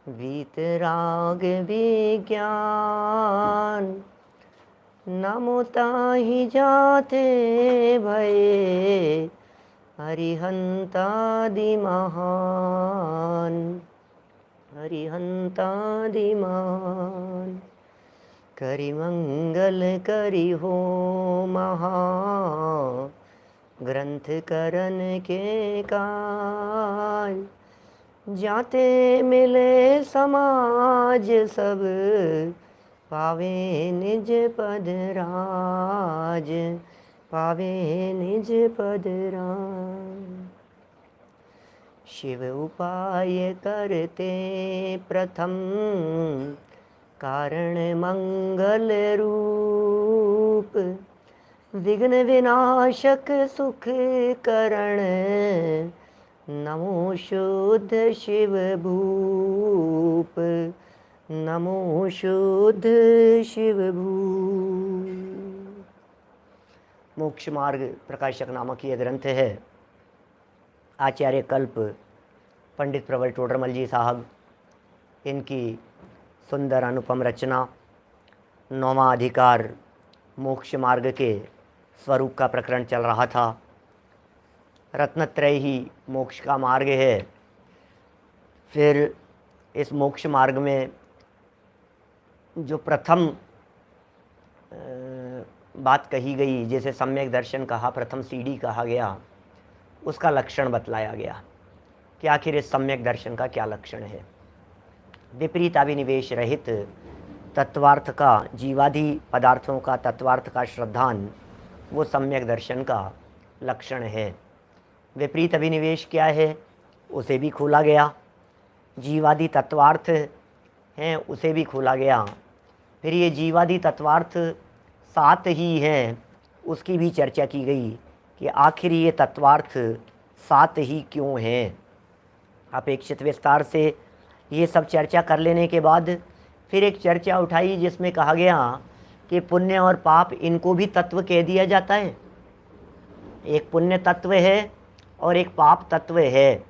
वीतराग विज्ञान नमो ताहि जाते भये हरिहंतादि महान हरिहंतादि महान। करि मंगल करि हो महा ग्रंथ करन के काज। जाते मिले समाज सब पावे निज पद राज पावे निज पद राज। शिव उपाय करते प्रथम कारण मंगल रूप। विघ्न विनाशक सुख करण नमो शुद्ध शिव भूप नमो शुद्ध शिव भूप। मोक्ष मार्ग प्रकाशक नामक ये ग्रंथ है। आचार्य कल्प पंडित प्रबल टोडरमल जी साहब, इनकी सुंदर अनुपम रचना। 9वां अधिकार मोक्ष मार्ग के स्वरूप का प्रकरण चल रहा था। रत्नत्रय ही मोक्ष का मार्ग है। फिर इस मोक्ष मार्ग में जो प्रथम बात कही गई, जैसे सम्यक दर्शन कहा, प्रथम सीढ़ी कहा गया, उसका लक्षण बतलाया गया कि आखिर इस सम्यक दर्शन का क्या लक्षण है। विपरीत अभिनिवेश रहित तत्वार्थ का, जीवादि पदार्थों का तत्वार्थ का श्रद्धान, वो सम्यक दर्शन का लक्षण है। विपरीत अभिनिवेश क्या है, उसे भी खोला गया। जीवादि तत्वार्थ हैं, उसे भी खोला गया। फिर ये जीवादि तत्वार्थ 7 ही हैं, उसकी भी चर्चा की गई कि आखिर ये तत्वार्थ 7 ही क्यों हैं। अपेक्षित विस्तार से ये सब चर्चा कर लेने के बाद फिर एक चर्चा उठाई जिसमें कहा गया कि पुण्य और पाप, इनको भी तत्व कह दिया जाता है। एक पुण्य तत्व है और एक पाप तत्व है।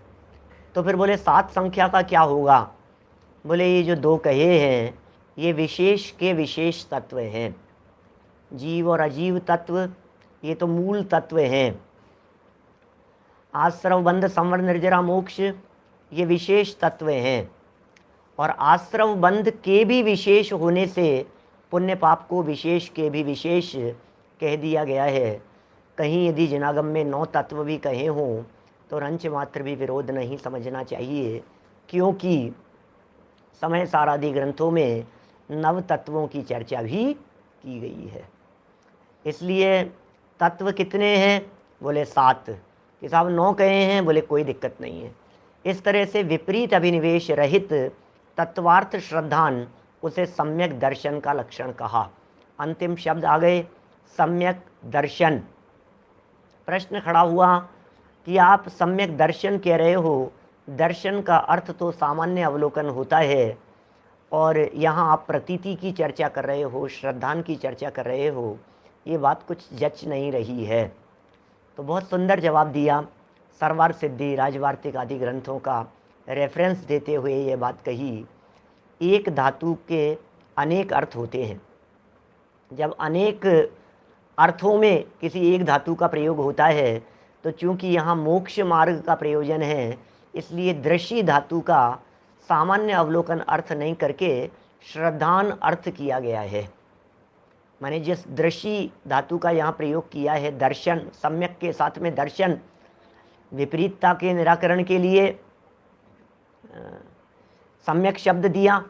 तो फिर बोले 7 संख्या का क्या होगा। बोले ये जो 2 कहे हैं ये विशेष के विशेष तत्व हैं। जीव और अजीव तत्व ये तो मूल तत्व हैं। आश्रव बंध संवर निर्जरा मोक्ष ये विशेष तत्व हैं। और आश्रव बंध के भी विशेष होने से पुण्य पाप को विशेष के भी विशेष कह दिया गया है। कहीं यदि जिनागम में 9 तत्व भी कहे हों तो रंच मात्र भी विरोध नहीं समझना चाहिए, क्योंकि समय सारादि ग्रंथों में 9 तत्वों की चर्चा भी की गई है। इसलिए तत्व कितने हैं, बोले 7। कि साहब 9 कहे हैं, बोले कोई दिक्कत नहीं है। इस तरह से विपरीत अभिनिवेश रहित तत्वार्थ श्रद्धान, उसे सम्यक दर्शन का लक्षण कहा। अंतिम शब्द आ गए सम्यक दर्शन। प्रश्न खड़ा हुआ कि आप सम्यक दर्शन कह रहे हो, दर्शन का अर्थ तो सामान्य अवलोकन होता है, और यहाँ आप प्रतीति की चर्चा कर रहे हो, श्रद्धान की चर्चा कर रहे हो, ये बात कुछ जच नहीं रही है। तो बहुत सुंदर जवाब दिया। सर्वार सिद्धि, राजवार्तिक आदि ग्रंथों का रेफरेंस देते हुए ये बात कही, एक धातु के अनेक अर्थ होते हैं। जब अनेक अर्थों में किसी एक धातु का प्रयोग होता है, तो चूंकि यहाँ मोक्ष मार्ग का प्रयोजन है, इसलिए दृश्य धातु का सामान्य अवलोकन अर्थ नहीं करके श्रद्धान अर्थ किया गया है। माने जिस दृश्य धातु का यहाँ प्रयोग किया है, दर्शन, सम्यक के साथ में दर्शन, विपरीतता के निराकरण के लिए सम्यक शब्द दिया,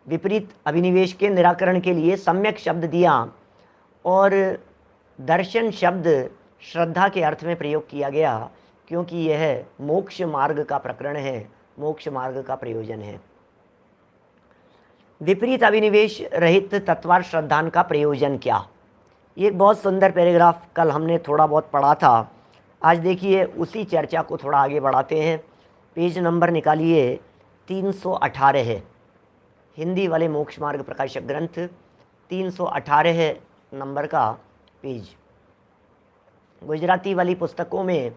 विपरीत अभिनिवेश के निराकरण के लिए सम्यक शब्द दिया, और दर्शन शब्द श्रद्धा के अर्थ में प्रयोग किया गया, क्योंकि यह मोक्ष मार्ग का प्रकरण है, मोक्ष मार्ग का प्रयोजन है। विपरीत अभिनिवेश रहित तत्वार्थ श्रद्धान का प्रयोजन क्या, ये एक बहुत सुंदर पैराग्राफ कल हमने थोड़ा बहुत पढ़ा था। आज देखिए उसी चर्चा को थोड़ा आगे बढ़ाते हैं। पेज नंबर निकालिए 318 है, हिंदी वाले मोक्ष मार्ग प्रकाशक ग्रंथ 318 नंबर का पेज। गुजराती वाली पुस्तकों में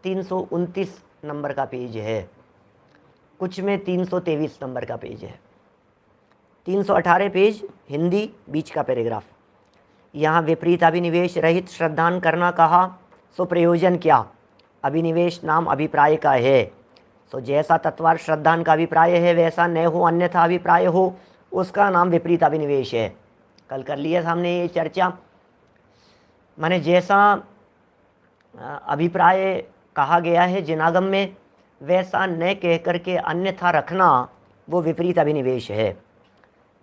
329 नंबर का पेज है। कुछ में 323 नंबर का पेज है, 318 पेज हिंदी, बीच का पैराग्राफ। यहाँ विपरीत अभिनिवेश रहित श्रद्धान करना कहा, सो प्रयोजन क्या? अभिनिवेश नाम अभिप्राय का है। सो जैसा तत्वार श्रद्धान का अभिप्राय है वैसा न हो, अन्यथा अभिप्राय हो, उसका नाम विपरीत अभिनिवेश है। कल कर लिया सामने ये चर्चा। माने जैसा अभिप्राय कहा गया है जिनागम में, वैसा न कह करके अन्यथा रखना वो विपरीत अभिनिवेश है।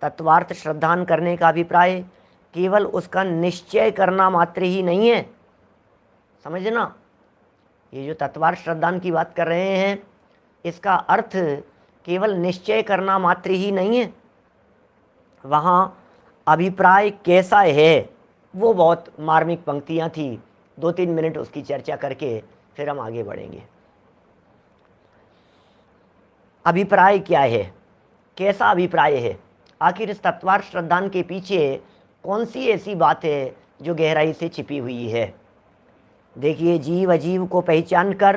तत्वार्थ श्रद्धान करने का अभिप्राय केवल उसका निश्चय करना मात्र ही नहीं है। समझना, ये जो तत्वार्थ श्रद्धान की बात कर रहे हैं, इसका अर्थ केवल निश्चय करना मात्र ही नहीं है। वहाँ अभिप्राय कैसा है, वो बहुत मार्मिक पंक्तियाँ थी। 2-3 मिनट उसकी चर्चा करके फिर हम आगे बढ़ेंगे। अभिप्राय क्या है, कैसा अभिप्राय है? आखिर इस तत्वार्थ श्रद्धान के पीछे कौन सी ऐसी बात है जो गहराई से छिपी हुई है? देखिए, जीव अजीव को पहचान कर,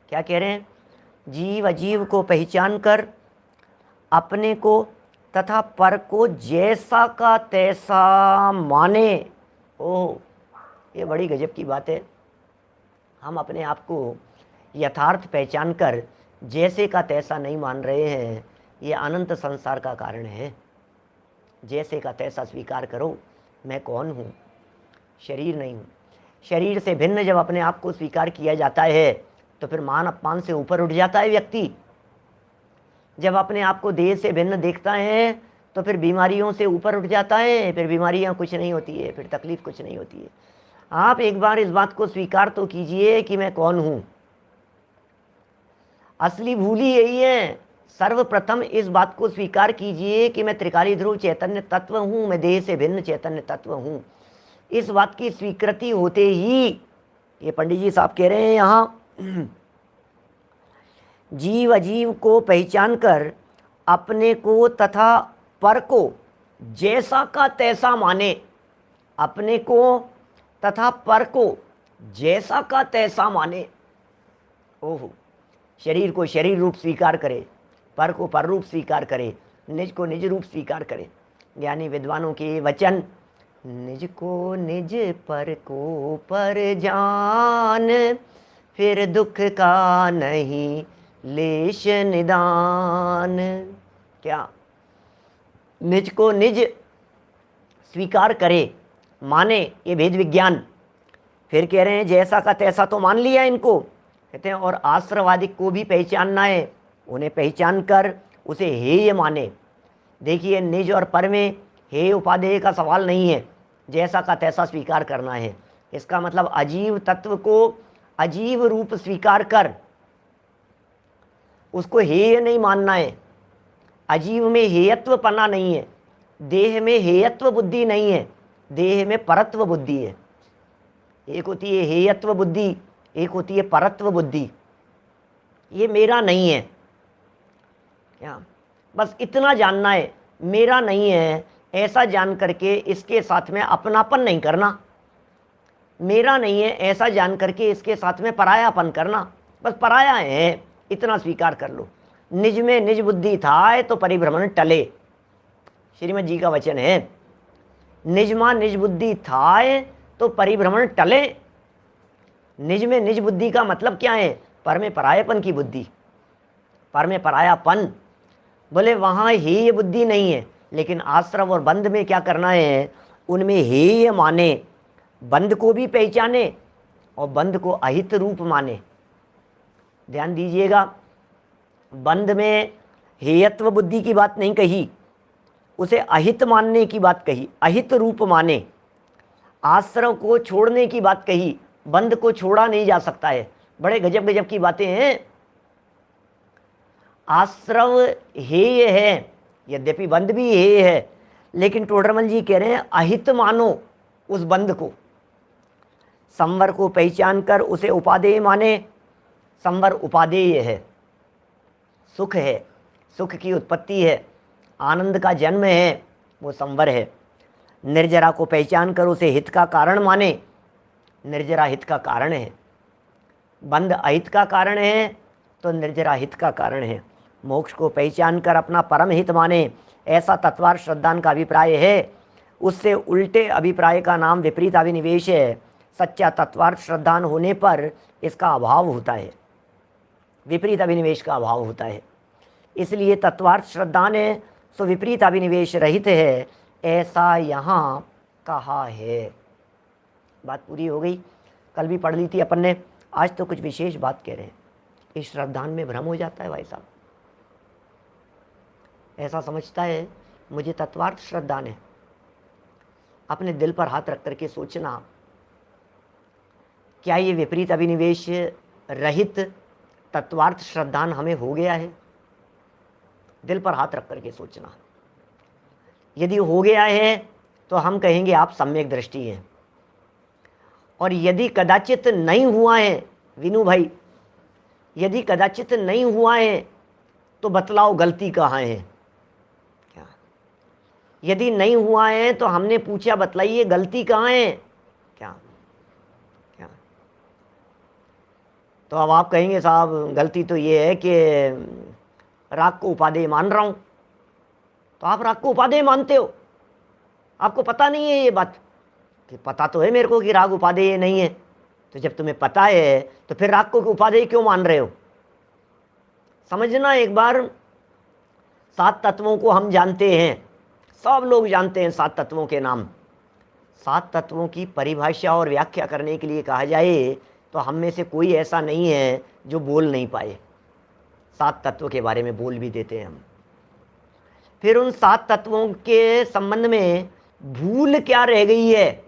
क्या कह रहे हैं? जीव अजीव को पहचान कर अपने को तथा पर को जैसा का तैसा माने। ओह, ये बड़ी गजब की बात है। हम अपने आप को यथार्थ पहचान कर जैसे का तैसा नहीं मान रहे हैं, ये अनंत संसार का कारण है। जैसे का तैसा स्वीकार करो, मैं कौन हूँ? शरीर नहीं हूँ। शरीर से भिन्न जब अपने आप को स्वीकार किया जाता है तो फिर मान अपमान से ऊपर उठ जाता है व्यक्ति। जब अपने आप को देह से भिन्न देखता है तो फिर बीमारियों से ऊपर उठ जाता है। फिर बीमारियां कुछ नहीं होती है, फिर तकलीफ कुछ नहीं होती है। आप एक बार इस बात को स्वीकार तो कीजिए कि मैं कौन हूँ। असली भूल ही यही है। सर्वप्रथम इस बात को स्वीकार कीजिए कि मैं त्रिकाली ध्रुव चैतन्य तत्व हूँ, मैं देह से भिन्न चैतन्य तत्व हूँ। इस बात की स्वीकृति होते ही, ये पंडित जी साहब कह रहे हैं यहाँ, जीव अजीव को पहचान कर अपने को तथा पर को जैसा का तैसा माने। अपने को तथा पर को जैसा का तैसा माने। ओहो, शरीर को शरीर रूप स्वीकार करे, पर को पर रूप स्वीकार करे, निज को निज रूप स्वीकार करे। यानी विद्वानों के वचन, निज को निज पर को पर जान, फिर दुख का नहीं लेश निदान। क्या? निज को निज स्वीकार करे, माने, ये भेद विज्ञान। फिर कह रहे हैं जैसा का तैसा तो मान लिया इनको, कहते हैं और आश्रवादी को भी पहचानना है। उन्हें पहचान कर उसे हेय माने। देखिए, निज और पर में हेय उपादेय का सवाल नहीं है, जैसा का तैसा स्वीकार करना है। इसका मतलब अजीव तत्व को अजीव रूप स्वीकार कर उसको हेय नहीं मानना है। अजीव में हेयत्व पना नहीं है, देह में हेयत्व बुद्धि नहीं है, देह में परत्व बुद्धि है। एक होती है हेयत्व बुद्धि, एक होती है परत्व बुद्धि। ये मेरा नहीं है, क्या? बस इतना जानना है, मेरा नहीं है, ऐसा जान करके इसके साथ में अपनापन नहीं करना। मेरा नहीं है ऐसा जान करके इसके साथ में परायापन करना। बस पराया है, इतना स्वीकार कर लो। निज में निज बुद्धि था तो परिभ्रमण टले, श्रीमद जी का वचन है। निज में निज बुद्धि था तो परिभ्रमण टले। निज में निज बुद्धि का मतलब क्या है? पर में परायापन की बुद्धि, पर में परायापन। बोले वहाँ हेय बुद्धि नहीं है, लेकिन आश्रव और बंध में क्या करना है? उनमें हेय माने, बंध को भी पहचाने और बंध को अहित रूप माने। ध्यान दीजिएगा, बंध में हेयत्व बुद्धि की बात नहीं कही, उसे अहित मानने की बात कही, अहित रूप माने। आश्रव को छोड़ने की बात कही, बंध को छोड़ा नहीं जा सकता है। बड़े गजब गजब की बातें हैं। आश्रव हेय है, यद्यपि बंध भी हेय है, लेकिन टोडरमल जी कह रहे हैं अहित मानो उस बंध को। संवर को पहचान कर उसे उपादेय माने। संवर उपादेय है, सुख है, सुख की उत्पत्ति है, आनंद का जन्म है, वो संवर है। निर्जरा को पहचान कर उसे हित का कारण माने। निर्जरा हित का कारण है, बंध अहित का कारण है, तो निर्जरा हित का कारण है। मोक्ष को पहचान कर अपना परम हित माने, ऐसा तत्वार्थ श्रद्धान का अभिप्राय है। उससे उल्टे अभिप्राय का नाम विपरीत अभिनिवेश है। सच्चा तत्वार्थ श्रद्धान होने पर इसका अभाव होता है, विपरीत अभिनिवेश का अभाव होता है। इसलिए तत्वार्थ श्रद्धान है सो विपरीत अभिनिवेश रहित है, ऐसा यहाँ कहा है। बात पूरी हो गई। कल भी पढ़ ली थी अपन ने, आज तो कुछ विशेष बात कह रहे हैं। इस श्रद्धान में भ्रम हो जाता है भाई साहब, ऐसा समझता है मुझे तत्वार्थ श्रद्धान है। अपने दिल पर हाथ रख करके सोचना, क्या ये विपरीत अभिनिवेश रहित तत्वार्थ श्रद्धान हमें हो गया है? दिल पर हाथ रख करके सोचना। यदि हो गया है तो हम कहेंगे आप सम्यक दृष्टि हैं, और यदि कदाचित नहीं हुआ है विनू भाई, यदि कदाचित नहीं हुआ है तो बतलाओ गलती कहाँ है? क्या यदि नहीं हुआ है तो हमने पूछा बतलाइए गलती कहाँ है? क्या क्या तो अब आप कहेंगे साहब गलती तो ये है कि राग को उपादेय मान रहा हूं। तो आप राग को उपादेय मानते हो, आपको पता नहीं है ये बात कि पता तो है मेरे को कि राग उपादेय नहीं है। तो जब तुम्हें पता है तो फिर राग को उपादेय क्यों मान रहे हो? समझना एक बार, 7 तत्वों को हम जानते हैं, सब लोग जानते हैं 7 तत्वों के नाम। 7 तत्वों की परिभाषा और व्याख्या करने के लिए कहा जाए तो हम में से कोई ऐसा नहीं है जो बोल नहीं पाए। 7 तत्व के बारे में बोल भी देते हैं हम। फिर उन 7 तत्वों के संबंध में भूल क्या रह गई है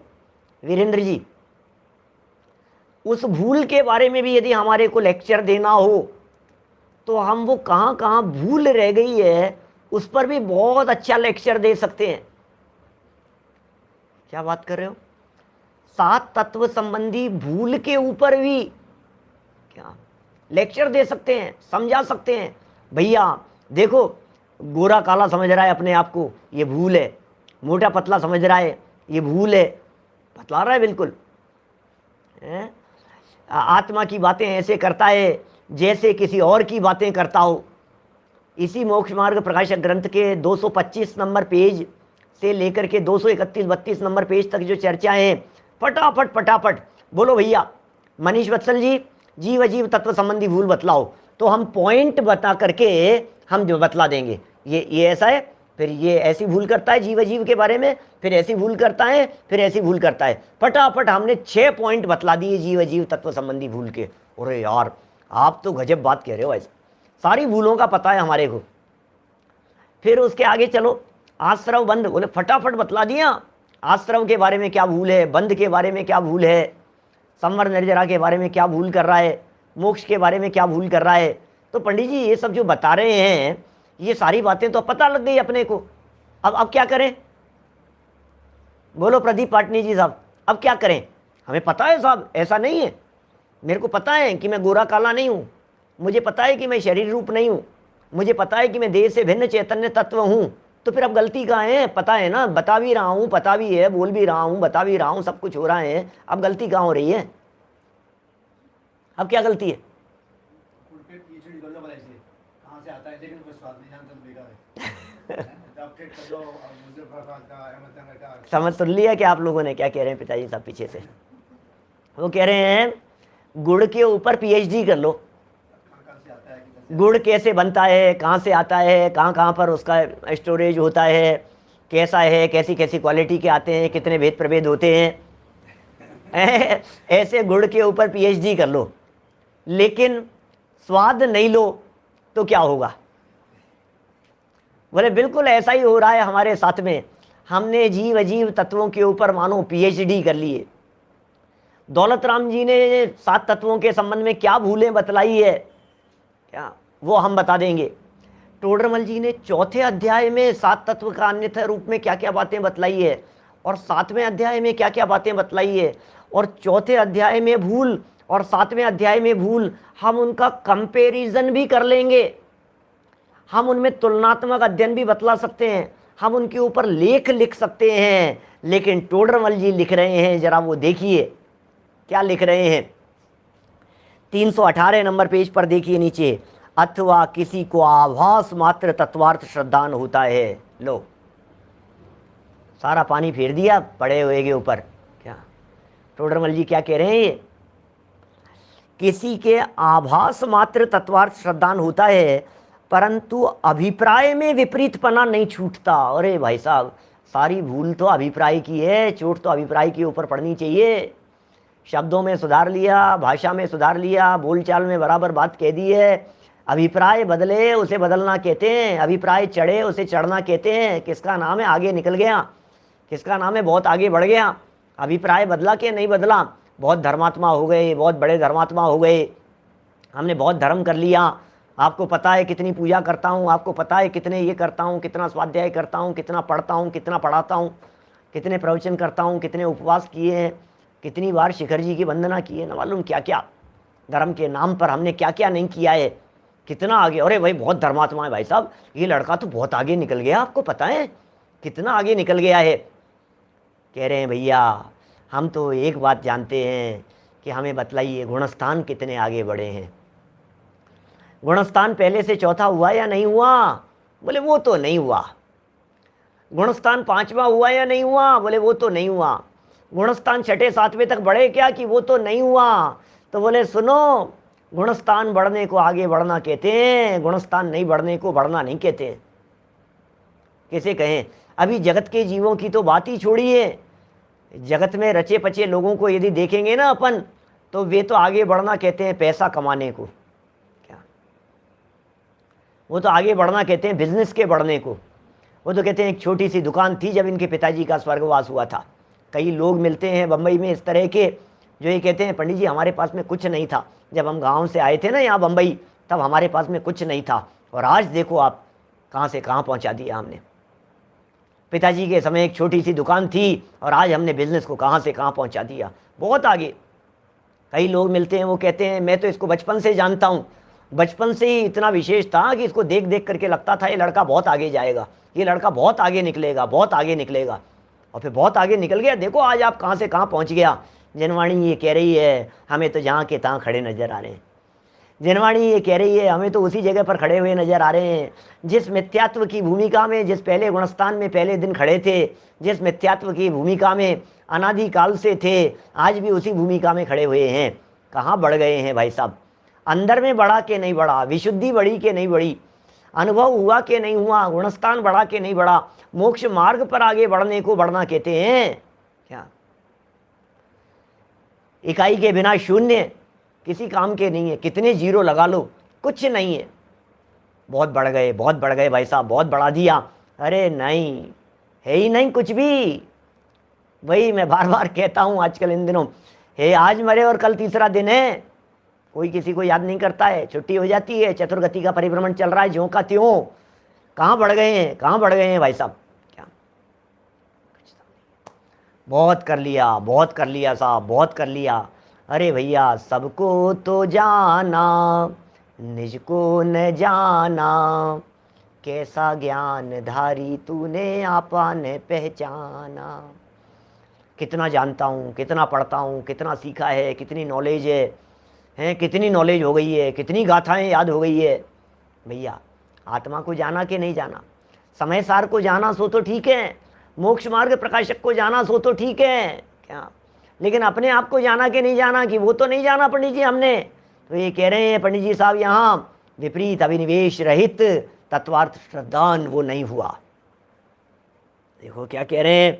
वीरेंद्र जी, उस भूल के बारे में भी यदि हमारे को लेक्चर देना हो तो हम वो कहाँ कहाँ भूल रह गई है उस पर भी बहुत अच्छा लेक्चर दे सकते हैं। क्या बात कर रहे हो? 7 तत्व संबंधी भूल के ऊपर भी क्या लेक्चर दे सकते हैं, समझा सकते हैं। भैया देखो, गोरा काला समझ रहा है अपने आप को, ये भूल है। मोटा पतला समझ रहा है, ये भूल है। बतला रहा है बिल्कुल। आत्मा की बातें ऐसे करता है जैसे किसी और की बातें करता हो। इसी मोक्ष मार्ग प्रकाशक ग्रंथ के 225 नंबर पेज से लेकर के 231-32 नंबर पेज तक जो चर्चाएं हैं, फटाफट फटाफट बोलो भैया। मनीष वत्सल जी, जीव अजीव तत्व संबंधी भूल बतलाओ। तो हम पॉइंट बता करके हम जो बतला देंगे, ये ऐसा है, फिर ये ऐसी भूल करता है जीव अजीव के बारे में, फिर ऐसी भूल करता है, फिर ऐसी भूल करता है। फटाफट हमने 6 पॉइंट बतला दिए जीव अजीव तत्व संबंधी भूल के। अरे यार आप तो गजब बात कह रहे हो, ऐसा सारी भूलों का पता है हमारे को। फिर उसके आगे चलो, आश्रव बंध, बोले फटाफट बतला दिया। आश्रव के बारे में क्या भूल है, बंध के बारे में क्या भूल है, संवर निर्जरा के बारे में क्या भूल कर रहा है, मोक्ष के बारे में क्या भूल कर रहा है। तो पंडित जी ये सब जो बता रहे हैं, ये सारी बातें तो पता लग गई अपने को। अब क्या करें? बोलो प्रदीप पाटनी जी साहब, अब क्या करें? हमें पता है साहब, ऐसा नहीं है। मेरे को पता है कि मैं गोरा काला नहीं हूँ, मुझे पता है कि मैं शरीर रूप नहीं हूँ, मुझे पता है कि मैं देह से भिन्न चैतन्य तत्व हूँ। तो फिर अब गलती कहाँ है? पता है ना, बता भी रहा हूँ, पता भी है, बोल भी रहा हूँ, बता भी रहा हूँ, सब कुछ हो रहा है। अब गलती कहाँ हो रही है? अब क्या गलती है? समझ सुन लिया कि आप लोगों ने क्या कह रहे हैं पिताजी साहब पीछे से? वो कह रहे हैं गुड़ के ऊपर पीएचडी कर लो। गुड़ कैसे बनता है, कहाँ से आता है, कहाँ कहाँ पर उसका स्टोरेज होता है, कैसा है, कैसी कैसी क्वालिटी के आते हैं, कितने भेद प्रभेद होते हैं। ऐसे गुड़ के ऊपर पीएचडी कर लो, लेकिन स्वाद नहीं लो तो क्या होगा? बोले बिल्कुल ऐसा ही हो रहा है हमारे साथ में। हमने जीव अजीव तत्वों के ऊपर मानो पीएचडी कर लिए। दौलत राम जी ने 7 तत्वों के संबंध में क्या भूलें बतलाई है, क्या वो हम बता देंगे। टोडरमल जी ने 4थे अध्याय में 7 तत्व का अन्यथा रूप में क्या क्या बातें बतलाई है, और 7वें अध्याय में क्या क्या बातें बतलाई है, और 4थे अध्याय में भूल और 7वें अध्याय में भूल, हम उनका कंपैरिजन भी कर लेंगे। हम उनमें तुलनात्मक अध्ययन भी बतला सकते हैं, हम उनके ऊपर लेख लिख सकते हैं। लेकिन टोडरमल जी लिख रहे हैं, जरा वो देखिए क्या लिख रहे हैं। 318 नंबर पेज पर देखिए नीचे, अथवा किसी को आभास मात्र तत्वार्थ श्रद्धान होता है। लो, सारा पानी फेर दिया पड़े हुए के ऊपर। क्या टोडरमल जी क्या कह रहे हैं? ये किसी के आभास मात्र तत्वार्थ श्रद्धान होता है, परंतु अभिप्राय में विपरीतपना नहीं छूटता। अरे भाई साहब, सारी भूल तो अभिप्राय की है, चोट तो अभिप्राय के ऊपर पड़नी चाहिए। शब्दों में सुधार लिया, भाषा में सुधार लिया, बोलचाल में बराबर बात कह दी है, अभिप्राय बदले उसे बदलना कहते हैं, अभिप्राय चढ़े उसे चढ़ना कहते हैं। किसका नाम है आगे निकल गया, किसका नाम है बहुत आगे बढ़ गया। अभिप्राय बदला कि नहीं बदला? बहुत धर्मात्मा हो गए, बहुत बड़े धर्मात्मा हो गए, हमने बहुत धर्म कर लिया। आपको पता है कितनी पूजा करता हूँ, आपको पता है कितने ये करता हूँ, कितना स्वाध्याय करता हूँ, कितना पढ़ता हूँ, कितना पढ़ाता हूँ, कितने प्रवचन करता हूँ, कितने उपवास किए हैं, कितनी बार शिखर जी की वंदना की है, न मालूम क्या क्या धर्म के नाम पर हमने क्या क्या नहीं किया है, कितना आगे। अरे भाई बहुत धर्मात्मा है भाई साहब, ये लड़का तो बहुत आगे निकल गया, आपको पता है कितना आगे निकल गया है। कह रहे हैं भैया हम तो एक बात जानते हैं कि हमें बतलाइए गुणस्थान कितने आगे बढ़े हैं। गुणस्थान पहले से चौथा हुआ या नहीं हुआ? बोले वो तो नहीं हुआ। गुणस्थान पांचवा हुआ या नहीं हुआ? बोले वो तो नहीं हुआ। गुणस्थान छठे सातवें तक बढ़े क्या? कि वो तो नहीं हुआ। तो बोले सुनो, गुणस्थान बढ़ने को आगे बढ़ना कहते हैं, गुणस्थान नहीं बढ़ने को बढ़ना नहीं कहते हैं। कैसे कहें? अभी जगत के जीवों की तो बात ही छोड़िए, जगत में रचे पचे लोगों को यदि देखेंगे ना अपन, तो वे तो आगे बढ़ना कहते हैं पैसा कमाने को। क्या वो तो आगे बढ़ना कहते हैं बिजनेस के बढ़ने को। वो तो कहते हैं एक छोटी सी दुकान थी जब इनके पिताजी का स्वर्गवास हुआ था। कई लोग मिलते हैं बम्बई में इस तरह के जो ये कहते हैं पंडित जी हमारे पास में कुछ नहीं था, जब हम गांव से आए थे ना यहाँ बम्बई, तब हमारे पास में कुछ नहीं था, और आज देखो आप कहाँ से कहाँ पहुँचा दिया हमने। पिताजी के समय एक छोटी सी दुकान थी और आज हमने बिजनेस को कहाँ से कहाँ पहुँचा दिया, बहुत आगे। कई लोग मिलते हैं वो कहते हैं मैं तो इसको बचपन से जानता हूँ, बचपन से ही इतना विशेष था कि इसको देख देख करके लगता था ये लड़का बहुत आगे जाएगा, ये लड़का बहुत आगे निकलेगा, बहुत आगे निकलेगा, और फिर बहुत आगे निकल गया। देखो आज आप कहाँ से कहाँ पहुँच गया। जनवाणी ये कह रही है हमें तो जहाँ के तहाँ खड़े नजर आ रहे हैं। जनवाणी ये कह रही है हमें तो उसी जगह पर खड़े हुए नजर आ रहे हैं जिस मिथ्यात्व की भूमिका में, जिस पहले गुणस्थान में पहले दिन खड़े थे, जिस मिथ्यात्व की भूमिका में अनादिकाल से थे, आज भी उसी भूमिका में खड़े हुए हैं। कहाँ बढ़ गए हैं भाई साहब? अंदर में बढ़ा के नहीं बढ़ा, विशुद्धि बढ़ी के नहीं बढ़ी, अनुभव हुआ कि नहीं हुआ, गुणस्थान बढ़ा के नहीं बढ़ा, मोक्ष मार्ग पर आगे बढ़ने को बढ़ना कहते हैं। क्या इकाई के बिना शून्य किसी काम के नहीं है, कितने जीरो लगा लो कुछ नहीं है। बहुत बढ़ गए, बहुत बढ़ गए भाई साहब, बहुत बढ़ा दिया। अरे नहीं, है ही नहीं कुछ भी। वही मैं बार बार कहता हूँ आजकल इन दिनों, हे आज मरे और कल तीसरा दिन है, कोई किसी को याद नहीं करता है, छुट्टी हो जाती है, चतुर्गति का परिभ्रमण चल रहा है ज्यों का त्यों। कहाँ बढ़ गए हैं, कहाँ बढ़ गए हैं भाई साहब? क्या बहुत कर लिया, बहुत कर लिया साहब, बहुत कर लिया। अरे भैया सबको तो जाना, निज को न जाना, कैसा ज्ञान धारी तूने आपा न पहचाना। कितना जानता हूँ, कितना पढ़ता हूँ, कितना सीखा है, कितनी नॉलेज है, कितनी नॉलेज हो गई है, कितनी गाथाएं याद हो गई है। भैया आत्मा को जाना कि नहीं जाना, समय सार को जाना सो तो ठीक है, मोक्ष मार्ग प्रकाशक को जाना सो तो ठीक है। क्या लेकिन अपने आप को जाना कि नहीं जाना, कि वो तो नहीं जाना पंडित जी हमने। तो ये कह रहे हैं पंडित जी साहब यहाँ विपरीत अभिनिवेश रहित तत्वार्थ श्रद्धान वो नहीं हुआ। देखो क्या कह रहे हैं,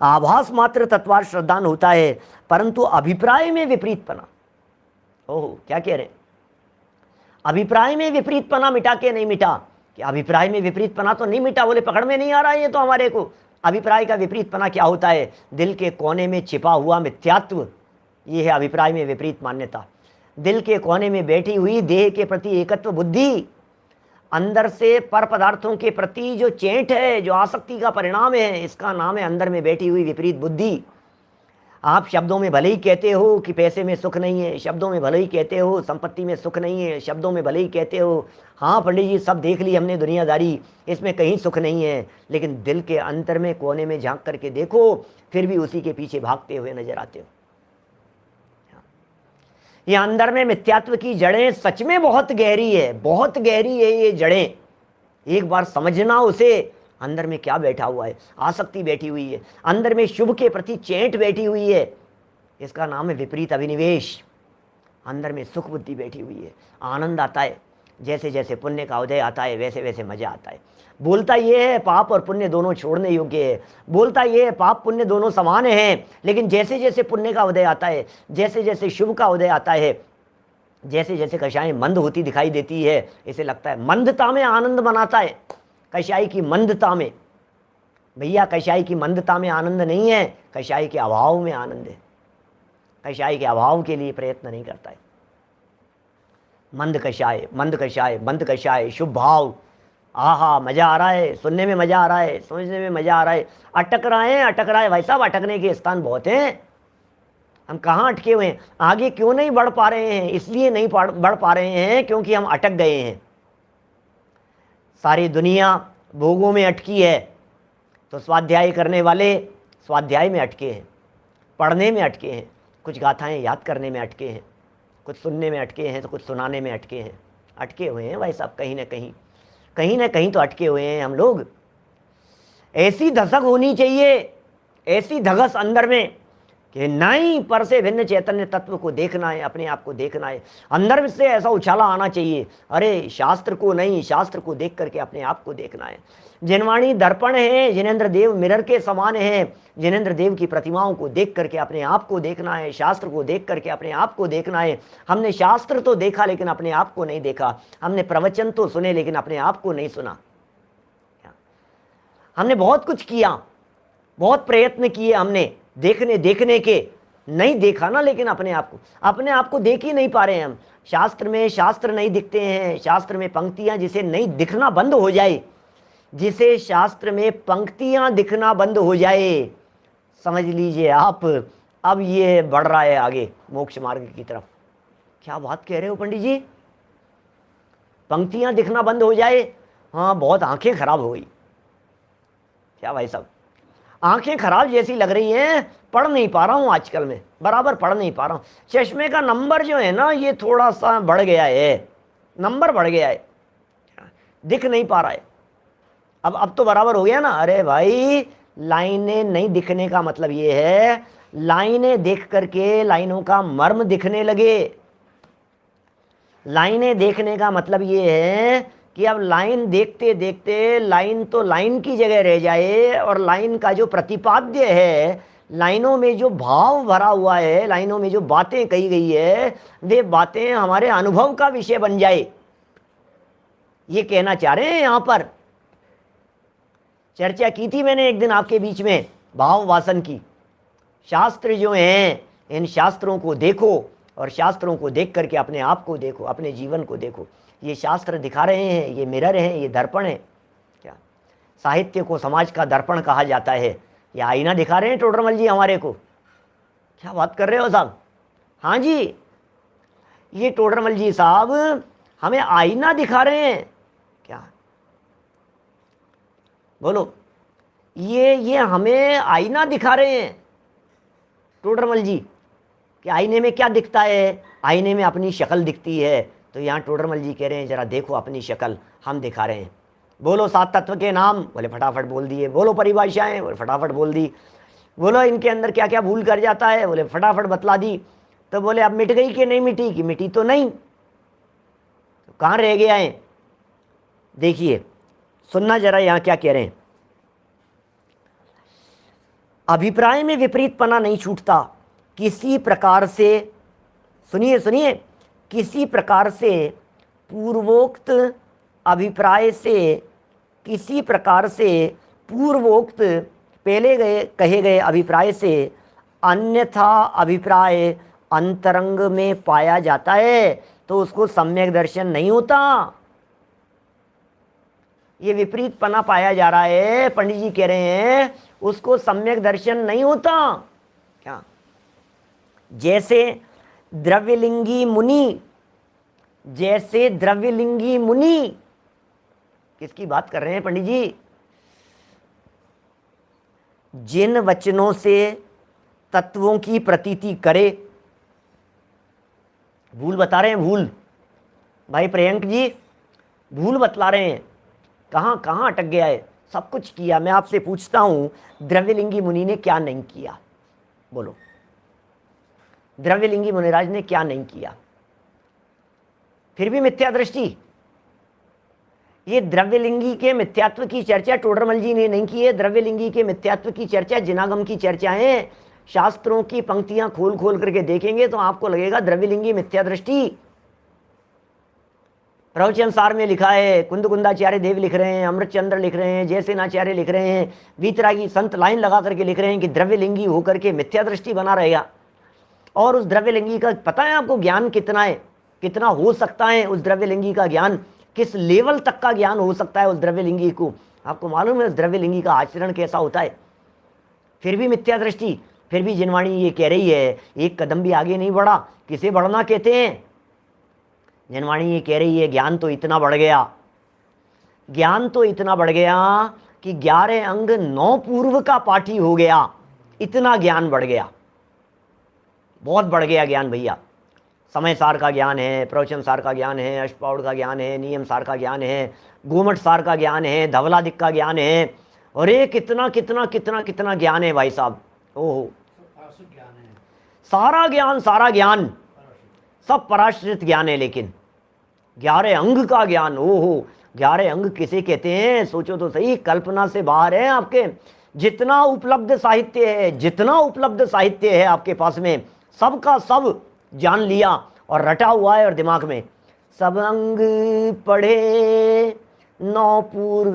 आभास मात्र तत्वार्थ श्रद्धान होता है परंतु अभिप्राय में विपरीतपना। ओहो क्या कह रहे हैं, अभिप्राय में विपरीतपना मिटा के नहीं मिटा। कि अभिप्राय में विपरीतपना तो नहीं मिटा, बोले पकड़ में नहीं आ रहा है ये तो हमारे को। अभिप्राय का विपरीतपना क्या होता है? दिल के कोने में छिपा हुआ मिथ्यात्व, ये है अभिप्राय में विपरीत मान्यता। दिल के कोने में बैठी हुई देह के प्रति एकत्व बुद्धि, अंदर से पर पदार्थों के प्रति जो चेंट है, जो आसक्ति का परिणाम है, इसका नाम है अंदर में बैठी हुई विपरीत बुद्धि। आप शब्दों में भले ही कहते हो कि पैसे में सुख नहीं है, शब्दों में भले ही कहते हो संपत्ति में सुख नहीं है, शब्दों में भले ही कहते हो हाँ पंडित जी सब देख ली हमने दुनियादारी, इसमें कहीं सुख नहीं है, लेकिन दिल के अंतर में कोने में झांक करके देखो, फिर भी उसी के पीछे भागते हुए नजर आते हो। ये अंदर में मिथ्यात्व की जड़ें सच में बहुत गहरी है, बहुत गहरी है ये जड़ें। एक बार समझना उसे, अंदर में क्या बैठा हुआ है, आसक्ति बैठी हुई है, अंदर में शुभ के प्रति चेंट बैठी हुई है, इसका नाम है विपरीत अभिनिवेश। अंदर में सुख बुद्धि बैठी हुई है, आनंद आता है, जैसे जैसे पुण्य का उदय आता है वैसे वैसे मजा आता है। बोलता ये है पाप और पुण्य दोनों छोड़ने योग्य है, बोलता ये है पाप पुण्य दोनों समान हैं, लेकिन जैसे जैसे पुण्य का उदय आता है, जैसे जैसे शुभ का उदय आता है, जैसे जैसे कषाय मंद होती दिखाई देती है, इसे लगता है मंदता में आनंद मनाता है। कषाय की मंदता में, भैया कषाय की मंदता में आनंद नहीं है, कषाय के अभाव में आनंद है। कषाय के अभाव के लिए प्रयत्न नहीं करता है। मंद कषाय, मंद कषाय, मंद कषाय, शुभ भाव, आहा मजा आ रहा है, सुनने में मजा आ रहा है, समझने में मजा आ रहा है। अटक रहा है भाई साहब, अटकने के स्थान बहुत हैं। हम कहाँ अटके हुए हैं, आगे क्यों नहीं बढ़ पा रहे हैं? इसलिए नहीं बढ़ पा रहे हैं क्योंकि हम अटक गए हैं। सारी दुनिया भोगों में अटकी है, तो स्वाध्याय करने वाले स्वाध्याय में अटके हैं, पढ़ने में अटके हैं, कुछ गाथाएं याद करने में अटके हैं, कुछ सुनने में अटके हैं, तो कुछ सुनाने में अटके हैं। अटके हुए हैं भाई साहब, कहीं ना कहीं तो अटके हुए हैं हम लोग। ऐसी धसक होनी चाहिए, ऐसी धगस अंदर में कि नहीं, पर से भिन्न चैतन्य तत्व को देखना है, अपने आप को देखना है। अंदर से ऐसा उछाला आना चाहिए, अरे शास्त्र को नहीं, शास्त्र को देख करके अपने आप को देखना है। जिनवाणी दर्पण है, जिनेंद्र देव मिरर के समान है, जिनेंद्र देव की प्रतिमाओं को देख करके अपने आप को देखना है, शास्त्र को देख करके अपने आप को देखना है। हमने शास्त्र तो देखा लेकिन अपने आप को नहीं देखा, हमने प्रवचन तो सुने लेकिन अपने आप को नहीं सुना। हमने बहुत कुछ किया, बहुत प्रयत्न किए हमने देखने के, नहीं देखा ना, लेकिन अपने आप को देख ही नहीं पा रहे हैं हम। शास्त्र में शास्त्र नहीं दिखते हैं, शास्त्र में पंक्तियां जिसे नहीं दिखना बंद हो जाए, जिसे शास्त्र में पंक्तियां दिखना बंद हो जाए, समझ लीजिए आप अब ये बढ़ रहा है आगे मोक्ष मार्ग की तरफ। क्या बात कह रहे हो पंडित जी, पंक्तियां दिखना बंद हो जाए? हाँ, बहुत आंखें खराब हो गई। क्या भाई साहब, आंखें खराब जैसी लग रही हैं, पढ़ नहीं पा रहा हूँ आजकल में, बराबर पढ़ नहीं पा रहा हूँ। चश्मे का नंबर जो है ना, ये थोड़ा सा बढ़ गया है, नंबर बढ़ गया है, दिख नहीं पा रहा है। अब तो बराबर हो गया ना। अरे भाई, लाइनें नहीं दिखने का मतलब ये है, लाइनें देख करके लाइनों का मर्म दिखने लगे। लाइनें देखने का मतलब ये है कि अब लाइन देखते देखते लाइन तो लाइन की जगह रह जाए, और लाइन का जो प्रतिपाद्य है, लाइनों में जो भाव भरा हुआ है, लाइनों में जो बातें कही गई है, वे बातें हमारे अनुभव का विषय बन जाए, ये कहना चाह रहे हैं। यहां पर चर्चा की थी मैंने एक दिन आपके बीच में भाव वासन की। शास्त्र जो हैं, इन शास्त्रों को देखो, और शास्त्रों को देख करके अपने आप को देखो, अपने जीवन को देखो। ये शास्त्र दिखा रहे हैं, ये मिरर हैं, ये दर्पण है। क्या साहित्य को समाज का दर्पण कहा जाता है, ये आईना दिखा रहे हैं टोडरमल जी हमारे को। क्या बात कर रहे हो साहब? हाँ जी, ये टोडरमल जी साहब हमें आईना दिखा रहे हैं। क्या बोलो, ये हमें आईना दिखा रहे हैं टोडरमल जी। कि आईने में क्या दिखता है? आईने में अपनी शक्ल दिखती है। तो यहाँ टोडरमल जी कह रहे हैं जरा देखो अपनी शक्ल, हम दिखा रहे हैं। बोलो सात तत्व के नाम, बोले फटाफट बोल दिए। बोलो परिभाषाएं, बोले फटाफट बोल दी। बोलो इनके अंदर क्या क्या भूल कर जाता है, बोले फटाफट बतला दी। तो बोले अब मिट गई कि नहीं मिटी? कि मिटी तो नहीं, तो कहाँ रह गया है? देखिए सुनना जरा यहाँ क्या कह रहे हैं। अभिप्राय में विपरीतपना नहीं छूटता किसी प्रकार से, सुनिए, किसी प्रकार से पूर्वोक्त अभिप्राय से, किसी प्रकार से पूर्वोक्त पहले कहे गए अभिप्राय से अन्यथा अभिप्राय अंतरंग में पाया जाता है, तो उसको सम्यक दर्शन नहीं होता। ये विपरीतपना पाया जा रहा है, पंडित जी कह रहे हैं उसको सम्यक दर्शन नहीं होता। क्या? जैसे द्रव्यलिंगी मुनि, जैसे द्रव्यलिंगी मुनि, किसकी बात कर रहे हैं पंडित जी? जिन वचनों से तत्वों की प्रतीति करे, भूल बता रहे हैं, भूल। भाई प्रियंक जी भूल बतला रहे हैं, कहाँ कहाँ अटक गया है। सब कुछ किया। मैं आपसे पूछता हूँ, द्रव्यलिंगी मुनि ने क्या नहीं किया? बोलो, द्रव्यलिंगी मुनिराज ने क्या नहीं किया? फिर भी मिथ्या दृष्टि। ये द्रव्यलिंगी के मिथ्यात्व की चर्चा टोडरमल जी ने नहीं की है। द्रव्यलिंगी के मिथ्यात्व की चर्चा जिनागम की चर्चा है। शास्त्रों की पंक्तियां खोल खोल करके देखेंगे तो आपको लगेगा द्रव्यलिंगी मिथ्या दृष्टि। प्रवचन सार में लिखा है, कुंद कुंदाचार्य देव लिख रहे हैं, अमृतचंद्र लिख रहे हैं, जयसेनाचार्य लिख रहे हैं, वीतरागी संत लाइन लगा करके लिख रहे हैं कि द्रव्यलिंगी होकर के मिथ्या दृष्टि बना रहेगा। और उस द्रव्यलिंगी का पता है आपको ज्ञान कितना है, कितना हो सकता है उस द्रव्यलिंगी का ज्ञान, किस लेवल तक का ज्ञान हो सकता है उस द्रव्यलिंगी को? आपको मालूम है उस द्रव्यलिंगी का आचरण कैसा होता है? फिर भी मिथ्या दृष्टि। फिर भी जिनवाणी ये कह रही है एक कदम भी आगे नहीं बढ़ा। किसे बढ़ना कहते हैं? जिनवाणी ये कह रही है ज्ञान तो इतना बढ़ गया, ज्ञान तो इतना बढ़ गया कि 11 अंग 9 पूर्व का पाठी हो गया। इतना ज्ञान बढ़ गया, बहुत बढ़ गया ज्ञान भैया। समय सार का ज्ञान है, प्रवचन सार का ज्ञान है, अष्टपाउड़ का ज्ञान है, नियम सार का ज्ञान है, गोमठ सार का ज्ञान है, धवलादिक का ज्ञान है। अरे कितना कितना कितना कितना ज्ञान है भाई साहब। ओहो, सारा ज्ञान, सारा ज्ञान, सब पराश्रित ज्ञान है। लेकिन 11 अंग का ज्ञान, ओहो 11 अंग किसे कहते हैं? सोचो तो सही, कल्पना से बाहर है आपके। जितना उपलब्ध साहित्य है, जितना उपलब्ध साहित्य है आपके पास में, सबका सब जान लिया और रटा हुआ है और दिमाग में। सब अंग पढ़े 9 पूर्व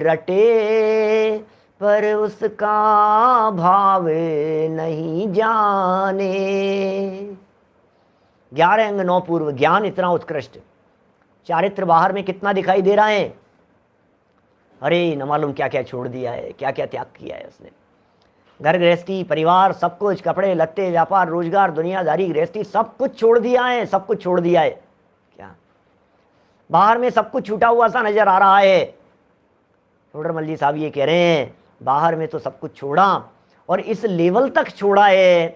रटे, पर उसका भाव नहीं जाने। 11 अंग 9 पूर्व, ज्ञान इतना उत्कृष्ट। चारित्र बाहर में कितना दिखाई दे रहा है? अरे न मालूम क्या क्या छोड़ दिया है, क्या क्या त्याग किया है उसने। घर गृहस्थी, परिवार, सब कुछ, कपड़े लत्ते, व्यापार रोजगार, दुनियादारी, गृहस्थी, सब कुछ छोड़ दिया है, सब कुछ छोड़ दिया है। क्या बाहर में सब कुछ छूटा हुआ सा नजर आ रहा है? टोडरमल जी साहब ये कह रहे हैं बाहर में तो सब कुछ छोड़ा, और इस लेवल तक छोड़ा है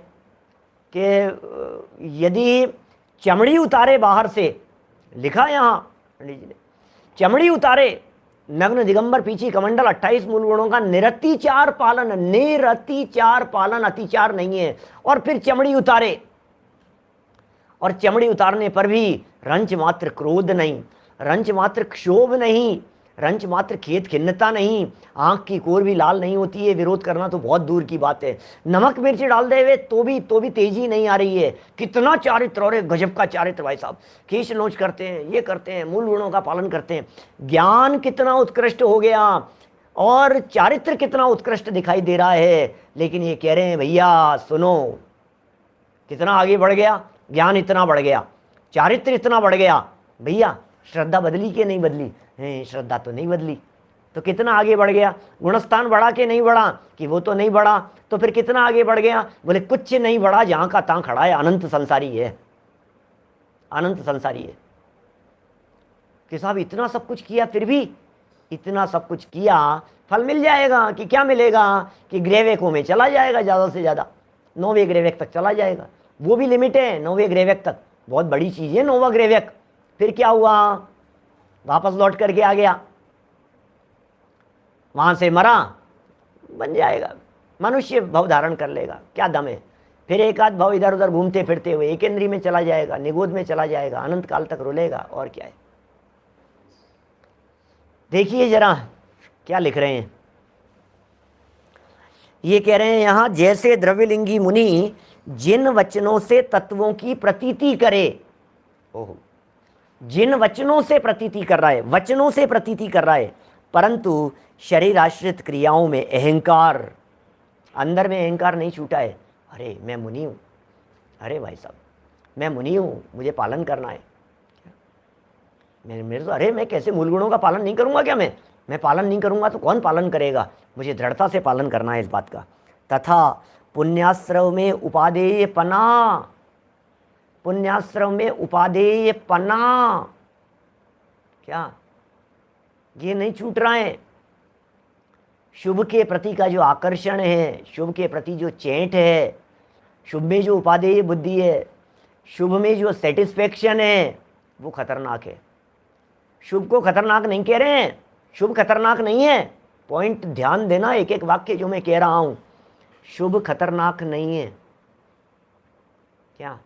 कि यदि चमड़ी उतारे बाहर से, लिखा यहाँ पंडित जी ने, चमड़ी उतारे, नग्न दिगंबर पीछी कमंडल 28 मूल गुणों का निरतिचार पालन, निरतिचार पालन, अतिचार नहीं है, और फिर चमड़ी उतारे, और चमड़ी उतारने पर भी रंच मात्र क्रोध नहीं, रंच मात्र क्षोभ नहीं, रंच मात्र खेद खिन्नता नहीं, आंख की कोर भी लाल नहीं होती है। विरोध करना तो बहुत दूर की बात है। नमक मिर्च डाल दे हुए तो भी तेजी नहीं आ रही है। कितना चारित्र, और गजब का चारित्र भाई साहब। केश नोच करते हैं, ये करते हैं, मूल गुणों का पालन करते हैं। ज्ञान कितना उत्कृष्ट हो गया और चारित्र कितना उत्कृष्ट दिखाई दे रहा है। लेकिन ये कह रहे हैं भैया सुनो, कितना आगे बढ़ गया, ज्ञान इतना बढ़ गया, चारित्र इतना बढ़ गया। भैया श्रद्धा बदली कि नहीं बदली? श्रद्धा तो नहीं बदली, तो कितना आगे बढ़ गया? गुणस्थान बढ़ा कि नहीं बढ़ा? कि वो तो नहीं बढ़ा, तो फिर कितना आगे बढ़ गया? बोले कुछ नहीं बढ़ा, जहां का तहां खड़ा है, अनंत संसारी है, अनंत संसारी है। कि साहब इतना सब कुछ किया, फिर भी इतना सब कुछ किया, फल मिल जाएगा कि क्या मिलेगा? कि ग्रेवेकों में चला जाएगा, ज़्यादा से ज़्यादा 9वें ग्रेवेक तक चला जाएगा। वो भी लिमिट है 9वें ग्रेवेक तक, बहुत बड़ी चीज़ है 9वां ग्रेवेक। फिर क्या हुआ? वापस लौट करके आ गया, वहां से मरा, बन जाएगा मनुष्य, भव धारण कर लेगा, क्या दम है। फिर एक आध भव इधर उधर घूमते फिरते हुए एकेंद्री में चला जाएगा, निगोद में चला जाएगा, अनंत काल तक रुलेगा, और क्या है। देखिए जरा क्या लिख रहे हैं। ये कह रहे हैं यहां, जैसे द्रव्यलिंगी मुनि जिन वचनों से तत्वों की प्रतीति करे, ओहो, जिन वचनों से प्रतीति कर रहा है, वचनों से प्रतीति कर रहा है, परंतु शरीर आश्रित क्रियाओं में अहंकार, अंदर में अहंकार नहीं छूटा है। अरे मैं मुनि हूं, अरे भाई साहब मैं मुनि हूं, मुझे पालन करना है। मेरे तो अरे मैं कैसे मूल गुणों का पालन नहीं करूंगा? क्या मैं पालन नहीं करूंगा तो कौन पालन करेगा? मुझे दृढ़ता से पालन करना है इस बात का। तथा पुण्याश्रव में उपादेय पना, पुण्याश्रम में उपादेय पना, क्या ये नहीं छूट रहा है? शुभ के प्रति का जो आकर्षण है, शुभ के प्रति जो चेंट है, शुभ में जो उपादेय बुद्धि है, शुभ में जो सेटिस्फेक्शन है वो खतरनाक है। शुभ को खतरनाक नहीं कह रहे हैं, शुभ खतरनाक नहीं है। पॉइंट ध्यान देना, एक एक वाक्य जो मैं कह रहा हूं। शुभ खतरनाक नहीं है। क्या?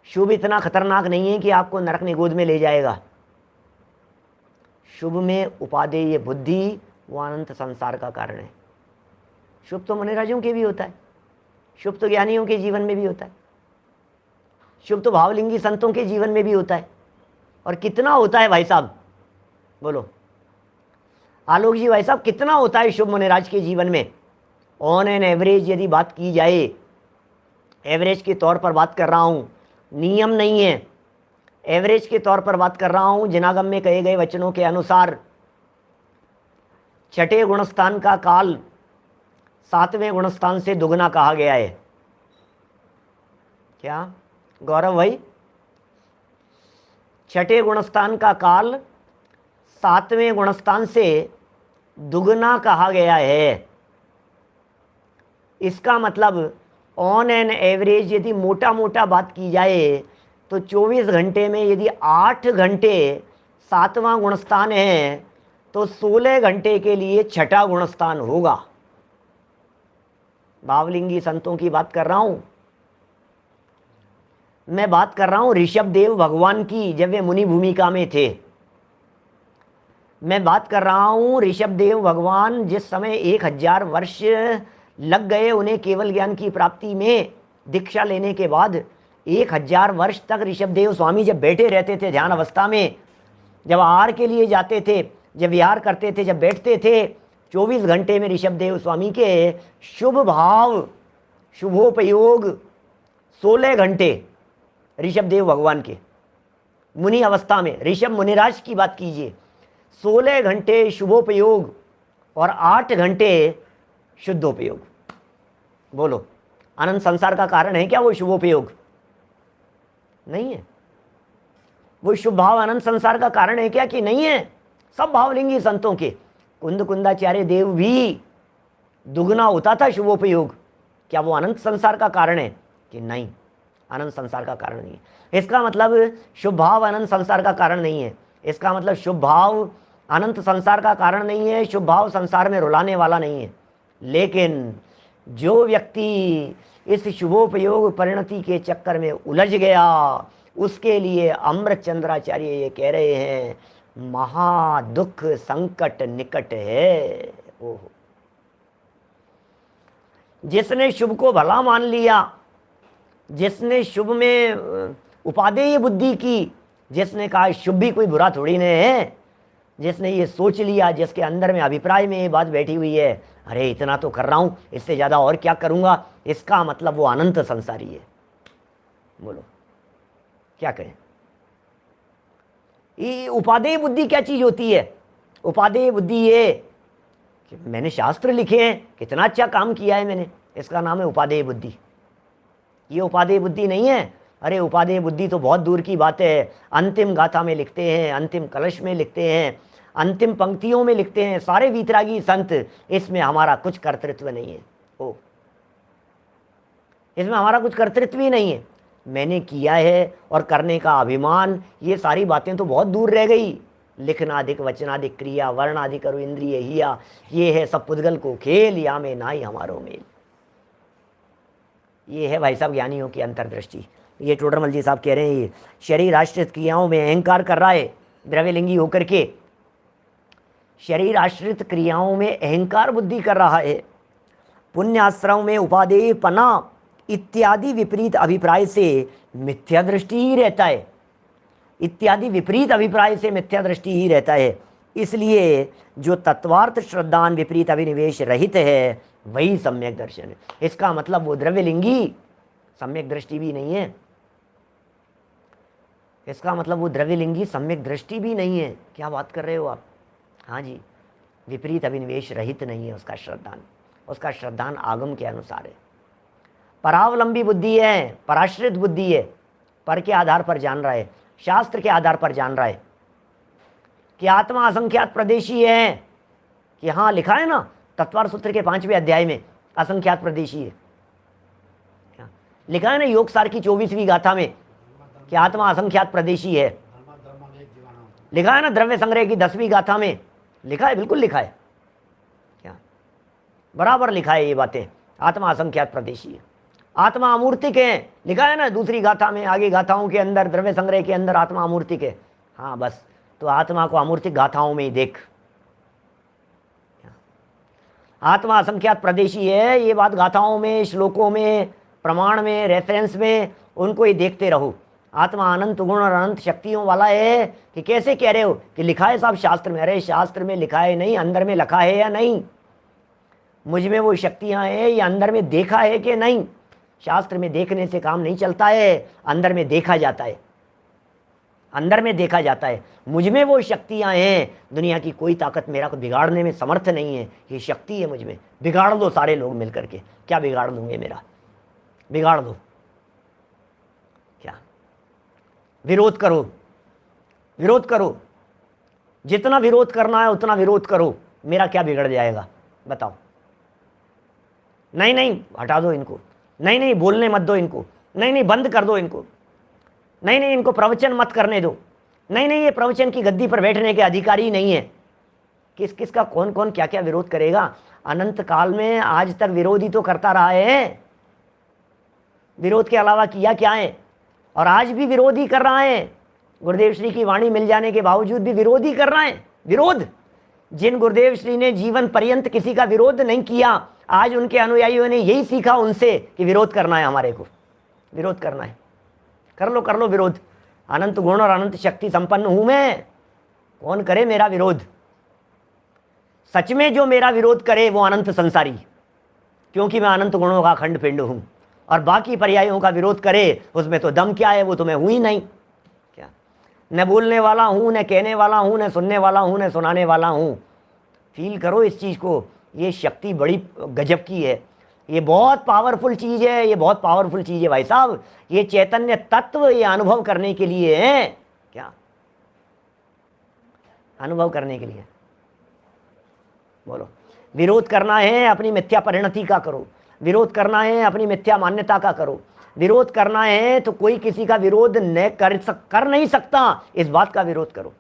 शुभ इतना खतरनाक नहीं है कि आपको नरक निगोद में ले जाएगा। शुभ में उपादेय बुद्धि वो अनंत संसार का कारण है। शुभ तो मुनिराजों के भी होता है, शुभ तो ज्ञानियों के जीवन में भी होता है, शुभ तो भावलिंगी संतों के जीवन में भी होता है। और कितना होता है भाई साहब, बोलो आलोक जी भाई साहब, कितना होता है शुभ मुनिराज के जीवन में? ऑन एन एवरेज यदि बात की जाए, एवरेज के तौर पर बात कर रहा हूं, नियम नहीं है, एवरेज के तौर पर बात कर रहा हूं। जिनागम में कहे गए वचनों के अनुसार छठे गुणस्थान का काल सातवें गुणस्थान से दुगना कहा गया है। क्या गौरव भाई? छठे गुणस्थान का काल सातवें गुणस्थान से दुगना कहा गया है। इसका मतलब ऑन एन एवरेज यदि मोटा मोटा बात की जाए तो 24 घंटे में यदि 8 घंटे सातवां गुणस्थान है तो 16 घंटे के लिए छठा गुणस्थान होगा। भावलिंगी संतों की बात कर रहा हूं मैं, बात कर रहा हूं ऋषभ देव भगवान की, जब वे मुनि भूमिका में थे। मैं बात कर रहा हूं ऋषभ देव भगवान जिस समय 1000 वर्ष लग गए उन्हें केवल ज्ञान की प्राप्ति में, दीक्षा लेने के बाद 1000 वर्ष तक ऋषभ देव स्वामी जब बैठे रहते थे ध्यान अवस्था में, जब आहार के लिए जाते थे, जब विहार करते थे, जब बैठते थे, 24 घंटे में ऋषभ देव स्वामी के शुभ भाव शुभोपयोग 16 घंटे ऋषभ देव भगवान के मुनि अवस्था में, ऋषभ मुनिराज की बात कीजिए, 16 घंटे शुभोपयोग और 8 घंटे शुद्धोपयोग। बोलो अनंत संसार का कारण है क्या वो शुभोपयोग? नहीं है। वो शुभ भाव अनंत संसार का कारण है क्या कि नहीं है? सब भावलिंगी संतों के कुंद कुंदाचार्य देव भी दुगना होता था शुभोपयोग। क्या वो अनंत संसार का कारण है कि नहीं? अनंत संसार का कारण नहीं है। इसका मतलब शुभ भाव अनंत संसार का कारण नहीं है। इसका मतलब शुभ भाव अनंत संसार का कारण नहीं है, शुभ भाव संसार में रुलाने वाला नहीं है। लेकिन जो व्यक्ति इस शुभोपयोग परिणति के चक्कर में उलझ गया उसके लिए अमृत चंद्राचार्य ये कह रहे हैं महा दुख संकट निकट है। ओहो, जिसने शुभ को भला मान लिया, जिसने शुभ में उपादेय बुद्धि की, जिसने कहा शुभ भी कोई बुरा थोड़ी नहीं है, जिसने ये सोच लिया, जिसके अंदर में अभिप्राय में ये बात बैठी हुई है, अरे इतना तो कर रहा हूं, इससे ज्यादा और क्या करूंगा, इसका मतलब वो अनंत संसारी है। बोलो क्या कहें? ये उपादेय बुद्धि क्या चीज होती है? उपादेय बुद्धि ये कि मैंने शास्त्र लिखे हैं, कितना अच्छा काम किया है मैंने, इसका नाम है उपादेय बुद्धि। ये उपादेय बुद्धि नहीं है। अरे उपादेय बुद्धि तो बहुत दूर की बात है। अंतिम गाथा में लिखते हैं, अंतिम कलश में लिखते हैं, अंतिम पंक्तियों में लिखते हैं सारे वीतरागी संत, इसमें हमारा कुछ कर्तृत्व नहीं है। ओ, इसमें हमारा कुछ कर्तृत्व ही नहीं है। मैंने किया है और करने का अभिमान, ये सारी बातें तो बहुत दूर रह गई। लिखनाधिक वचनाधिक क्रिया वर्णाधिक और इंद्रिय हिया, ये है सब पुद्गल को खेल, या में नाई हमारो मेल। ये है भाई साहब ज्ञानियों की अंतर्दृष्टि। ये टोडरमल जी साहब कह रहे हैं ये शरीर आश्रित क्रियाओं में अहंकार कर रहा है द्रव्यलिंगी होकर के, शरीर आश्रित क्रियाओं में अहंकार बुद्धि कर रहा है। पुण्य आश्रम में उपादेय पना इत्यादि विपरीत अभिप्राय से मिथ्या दृष्टि ही रहता है, इत्यादि विपरीत अभिप्राय से मिथ्या दृष्टि ही रहता है। इसलिए जो तत्वार्थ श्रद्धान विपरीत अभिनिवेश रहित है वही सम्यक दर्शन है। इसका मतलब वो द्रव्यलिंगी सम्यक दृष्टि भी नहीं है। इसका मतलब वो द्रव्यलिंगी सम्यक दृष्टि भी नहीं है। क्या बात कर रहे हो आप? हाँ जी, विपरीत अभिनिवेश रहित नहीं है उसका श्रद्धान। उसका श्रद्धान आगम के अनुसार है। परावलंबी बुद्धि है, पराश्रित बुद्धि है, पर के आधार पर जान रहा है, शास्त्र के आधार पर जान रहा है कि आत्मा असंख्यात प्रदेशी है। कि हाँ लिखा है ना तत्वार सूत्र के 5वें अध्याय में असंख्यात प्रदेशी है। लिखा है ना योग सार की 24वीं गाथा में कि आत्मा असंख्यात प्रदेशी है। लिखा है ना द्रव्य संग्रह की 10वीं गाथा में, लिखा है, बिल्कुल लिखा है, क्या बराबर लिखा है ये बातें। आत्मा असंख्यात प्रदेशी है, आत्मा अमूर्तिक है, लिखा है ना दूसरी गाथा में, आगे गाथाओं के अंदर, द्रव्य संग्रह के अंदर आत्मा अमूर्तिक है। हाँ बस, तो आत्मा को अमूर्तिक गाथाओं में ही देख, आत्मा असंख्यात प्रदेशी है, ये बात गाथाओं में, श्लोकों में, प्रमाण में, रेफरेंस में, उनको ही देखते रहो। आत्मा अनंत गुण और अनंत शक्तियों वाला है कि कैसे कह रहे हो कि लिखा है साहब शास्त्र में? अरे शास्त्र में लिखा है नहीं, अंदर में लिखा है या नहीं? मुझ में वो शक्तियां हैं, ये अंदर में देखा है कि नहीं? शास्त्र में देखने से काम नहीं चलता है, अंदर में देखा जाता है, अंदर में देखा जाता है। मुझ में वो शक्तियां हैं, दुनिया की कोई ताकत मेरा को बिगाड़ने में समर्थ नहीं है। ये शक्ति है मुझ में, बिगाड़ दो सारे लोग मिलकर के, क्या बिगाड़ दूंगे मेरा? बिगाड़ दो, क्या विरोध करो, विरोध करो, जितना विरोध करना है उतना विरोध करो, मेरा क्या बिगड़ जाएगा बताओ? नहीं नहीं हटा दो इनको, नहीं नहीं बोलने मत दो इनको, नहीं नहीं बंद कर दो इनको, नहीं नहीं इनको प्रवचन मत करने दो, नहीं नहीं ये प्रवचन की गद्दी पर बैठने के अधिकारी नहीं है। किस किस का कौन कौन क्या क्या विरोध करेगा? अनंत काल में आज तक विरोधी तो करता रहा है, विरोध के अलावा किया क्या है? और आज भी विरोधी कर रहा है। गुरुदेव श्री की वाणी मिल जाने के बावजूद भी विरोधी कर रहा है। विरोध, जिन गुरुदेव श्री ने जीवन पर्यंत किसी का विरोध नहीं किया, आज उनके अनुयायियों ने यही सीखा उनसे कि विरोध करना है, हमारे को विरोध करना है। कर लो विरोध, अनंत गुण और अनंत शक्ति संपन्न हूं मैं, कौन करे मेरा विरोध? सच में जो मेरा विरोध करे वो अनंत संसारी, क्योंकि मैं अनंत गुणों का अखंड पिंड हूं। और बाकी पर्यायों का विरोध करे उसमें तो दम क्या है? वो तो मैं हूं ही नहीं। क्या न बोलने वाला हूं, न कहने वाला हूं, न सुनने वाला हूं, न सुनाने वाला हूं। फील करो इस चीज को, ये शक्ति बड़ी गजब की है, ये बहुत पावरफुल चीज है, ये बहुत पावरफुल चीज है भाई साहब। ये चैतन्य तत्व ये अनुभव करने के लिए है, क्या अनुभव करने के लिए? बोलो, विरोध करना है अपनी मिथ्या परिणति का करो, विरोध करना है अपनी मिथ्या मान्यता का करो, विरोध करना है तो कोई किसी का विरोध न कर नहीं सकता, इस बात का विरोध करो।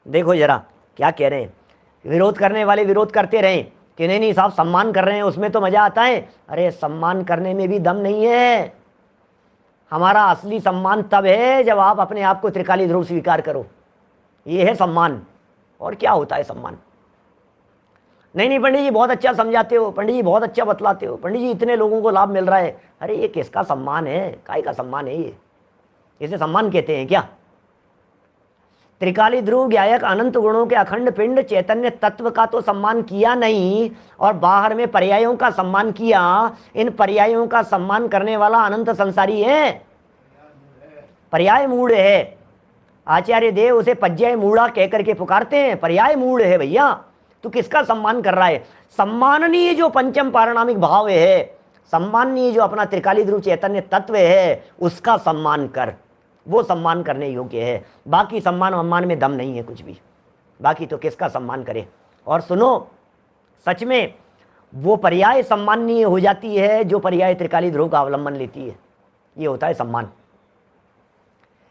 देखो जरा क्या कह रहे हैं, विरोध करने वाले विरोध करते रहें कि नहीं नहीं साहब सम्मान कर रहे हैं उसमें तो मजा आता है। अरे सम्मान करने में भी दम नहीं है। हमारा असली सम्मान तब है जब आप अपने आप को त्रिकाली ध्रुव स्वीकार करो, ये है सम्मान। और क्या होता है सम्मान? नहीं नहीं पंडित जी बहुत अच्छा समझाते हो, पंडित जी बहुत अच्छा बतलाते हो, पंडित जी इतने लोगों को लाभ मिल रहा है। अरे ये किसका सम्मान है? काय का सम्मान है ये? इसे सम्मान कहते हैं क्या? त्रिकाली ध्रुव ज्ञायक अनंत गुणों के अखंड पिंड चैतन्य तत्व का तो सम्मान किया नहीं, और बाहर में पर्यायों का सम्मान किया। इन पर्यायों का सम्मान करने वाला अनंत संसारी है, पर्याय मूढ़ है। आचार्य देव उसे पज्जय मूढ़ा कहकर के पुकारते हैं, पर्याय मूढ़ है भैया। तू किसका सम्मान कर रहा है? सम्माननीय जो पंचम पारिणामिक भाव है, सम्माननीय जो अपना त्रिकाली ध्रुव चैतन्य तत्व है, उसका सम्मान कर, वो सम्मान करने योग्य है। बाकी सम्मान में दम नहीं है कुछ भी, बाकी तो किसका सम्मान करे। और सुनो, सच में वो पर्याय सम्माननीय हो जाती है जो पर्याय त्रिकाली ध्रुव का अवलंबन लेती है, ये होता है सम्मान।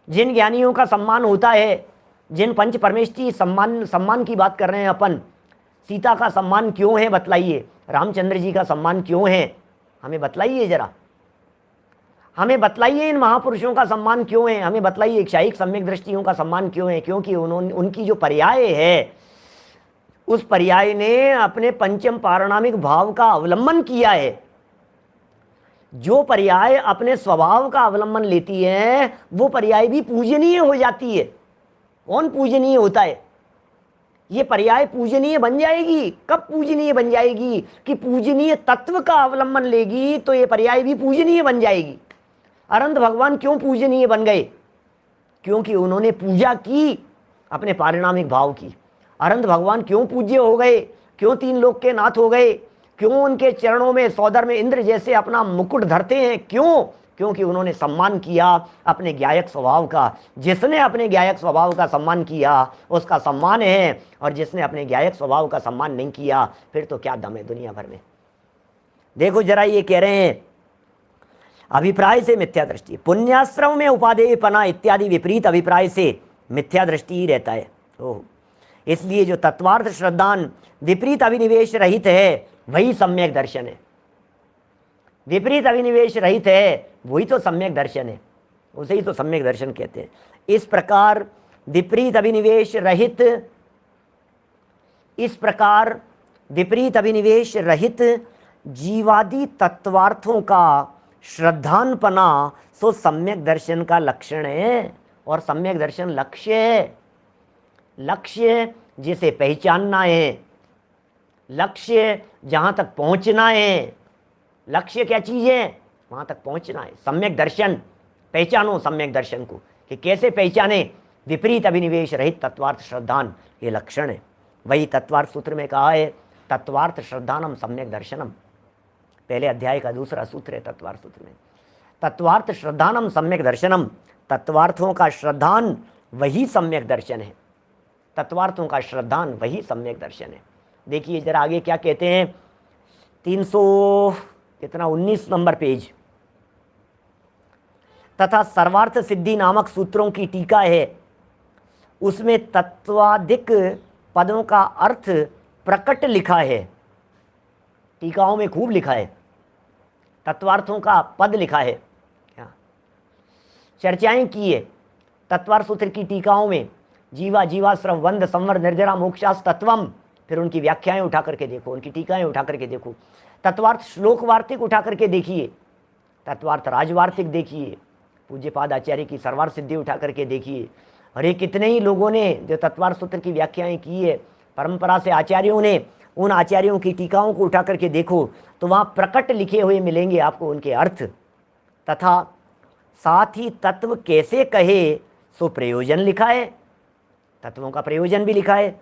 जिन ज्ञानियों का सम्मान होता है, जिन पंच परमेष्ठी सम्मान की बात कर रहे हैं अपन, सीता का सम्मान क्यों है बतलाइए, रामचंद्र जी का सम्मान क्यों है हमें बतलाइए जरा, हमें बतलाइए। इन महापुरुषों का सम्मान क्यों है हमें बतलाइए। क्षायिक सम्यक दृष्टियों का सम्मान क्यों है? क्योंकि उनकी जो पर्याय है, उस पर्याय ने अपने पंचम पारिणामिक भाव का अवलंबन किया है। जो पर्याय अपने स्वभाव का अवलंबन लेती है वो पर्याय भी पूजनीय हो जाती है। कौन पूजनीय होता है? ये पर्याय पूजनीय बन जाएगी। कब पूजनीय बन जाएगी? कि पूजनीय तत्व का अवलंबन लेगी तो ये पर्याय भी पूजनीय बन जाएगी। अनंत भगवान क्यों पूजनीय बन गए? क्योंकि उन्होंने पूजा की अपने पारिणामिक भाव की। अनंत भगवान क्यों पूज्य हो गए? क्यों तीन लोक के नाथ हो गए? क्यों उनके चरणों में सौदर में इंद्र जैसे अपना मुकुट धरते हैं? क्यों? क्योंकि उन्होंने सम्मान किया अपने ज्ञायक स्वभाव का। जिसने अपने ज्ञायक स्वभाव का सम्मान किया उसका सम्मान है, और जिसने अपने ज्ञायक स्वभाव का सम्मान नहीं किया फिर तो क्या दम है दुनिया भर में। देखो जरा, ये कह रहे हैं अभिप्राय से मिथ्या दृष्टि। पुण्याश्रम में उपादेयपना इत्यादि विपरीत अभिप्राय से मिथ्या दृष्टि ही रहता है। ओह, इसलिए जो तत्वार्थ श्रद्धान विपरीत अभिनिवेश रहित है वही सम्यक दर्शन है। विपरीत अभिनिवेश रहित है वही तो सम्यक दर्शन है, उसे ही तो सम्यक दर्शन कहते हैं। इस प्रकार विपरीत अभिनिवेश रहित जीवादि तत्वार्थों का श्रद्धानपना सो सम्यक दर्शन का लक्षण है। और सम्यक दर्शन लक्ष्य है, लक्ष्य जिसे पहचानना है, लक्ष्य जहाँ तक पहुँचना है। लक्ष्य क्या चीज़ है? वहाँ तक पहुँचना है। सम्यक दर्शन पहचानो, सम्यक दर्शन को कि कैसे पहचाने? विपरीत अभिनिवेश रहित तत्वार्थ श्रद्धान, ये लक्षण है। वही तत्वार्थ सूत्र में कहा है, तत्वार्थ श्रद्धानम सम्यक दर्शनम। पहले अध्याय का दूसरा सूत्र है तत्वार्थ सूत्र में। तत्वार्थ श्रद्धानम सम्यक दर्शनम, तत्वार्थों का श्रद्धान वही सम्यक दर्शन है। तत्वार्थों का श्रद्धान वही सम्यक दर्शन है। देखिए जरा आगे क्या कहते हैं, 319 नंबर पेज। तथा सर्वार्थ सिद्धि नामक सूत्रों की टीका है, उसमें तत्वाधिक पदों का अर्थ प्रकट लिखा है। टीकाओं में खूब लिखा है, तत्वार्थों का पद लिखा है। क्या चर्चाएं की है तत्वार्थ सूत्र की टीकाओं में, जीवा जीवाश्रव वंद संवर निर्जरा मोक्षास तत्वम। फिर उनकी व्याख्याएं उठा करके देखो, उनकी टीकाएं उठा करके देखो। तत्वार्थ श्लोक वार्तिक उठा करके देखिए, तत्वार्थ राजवार्तिक देखिए, पूज्यपाद आचार्य की सर्वार्थ सिद्धि उठा करके देखिए। अरे कितने ही लोगों ने जो तत्वार्थ सूत्र की व्याख्याएं की है, परंपरा से आचार्यों ने, उन आचार्यों की टीकाओं को उठा करके देखो तो वहाँ प्रकट लिखे हुए मिलेंगे आपको उनके अर्थ, तथा साथ ही तत्व कैसे कहे सो प्रयोजन लिखा है। तत्वों का प्रयोजन भी लिखा है।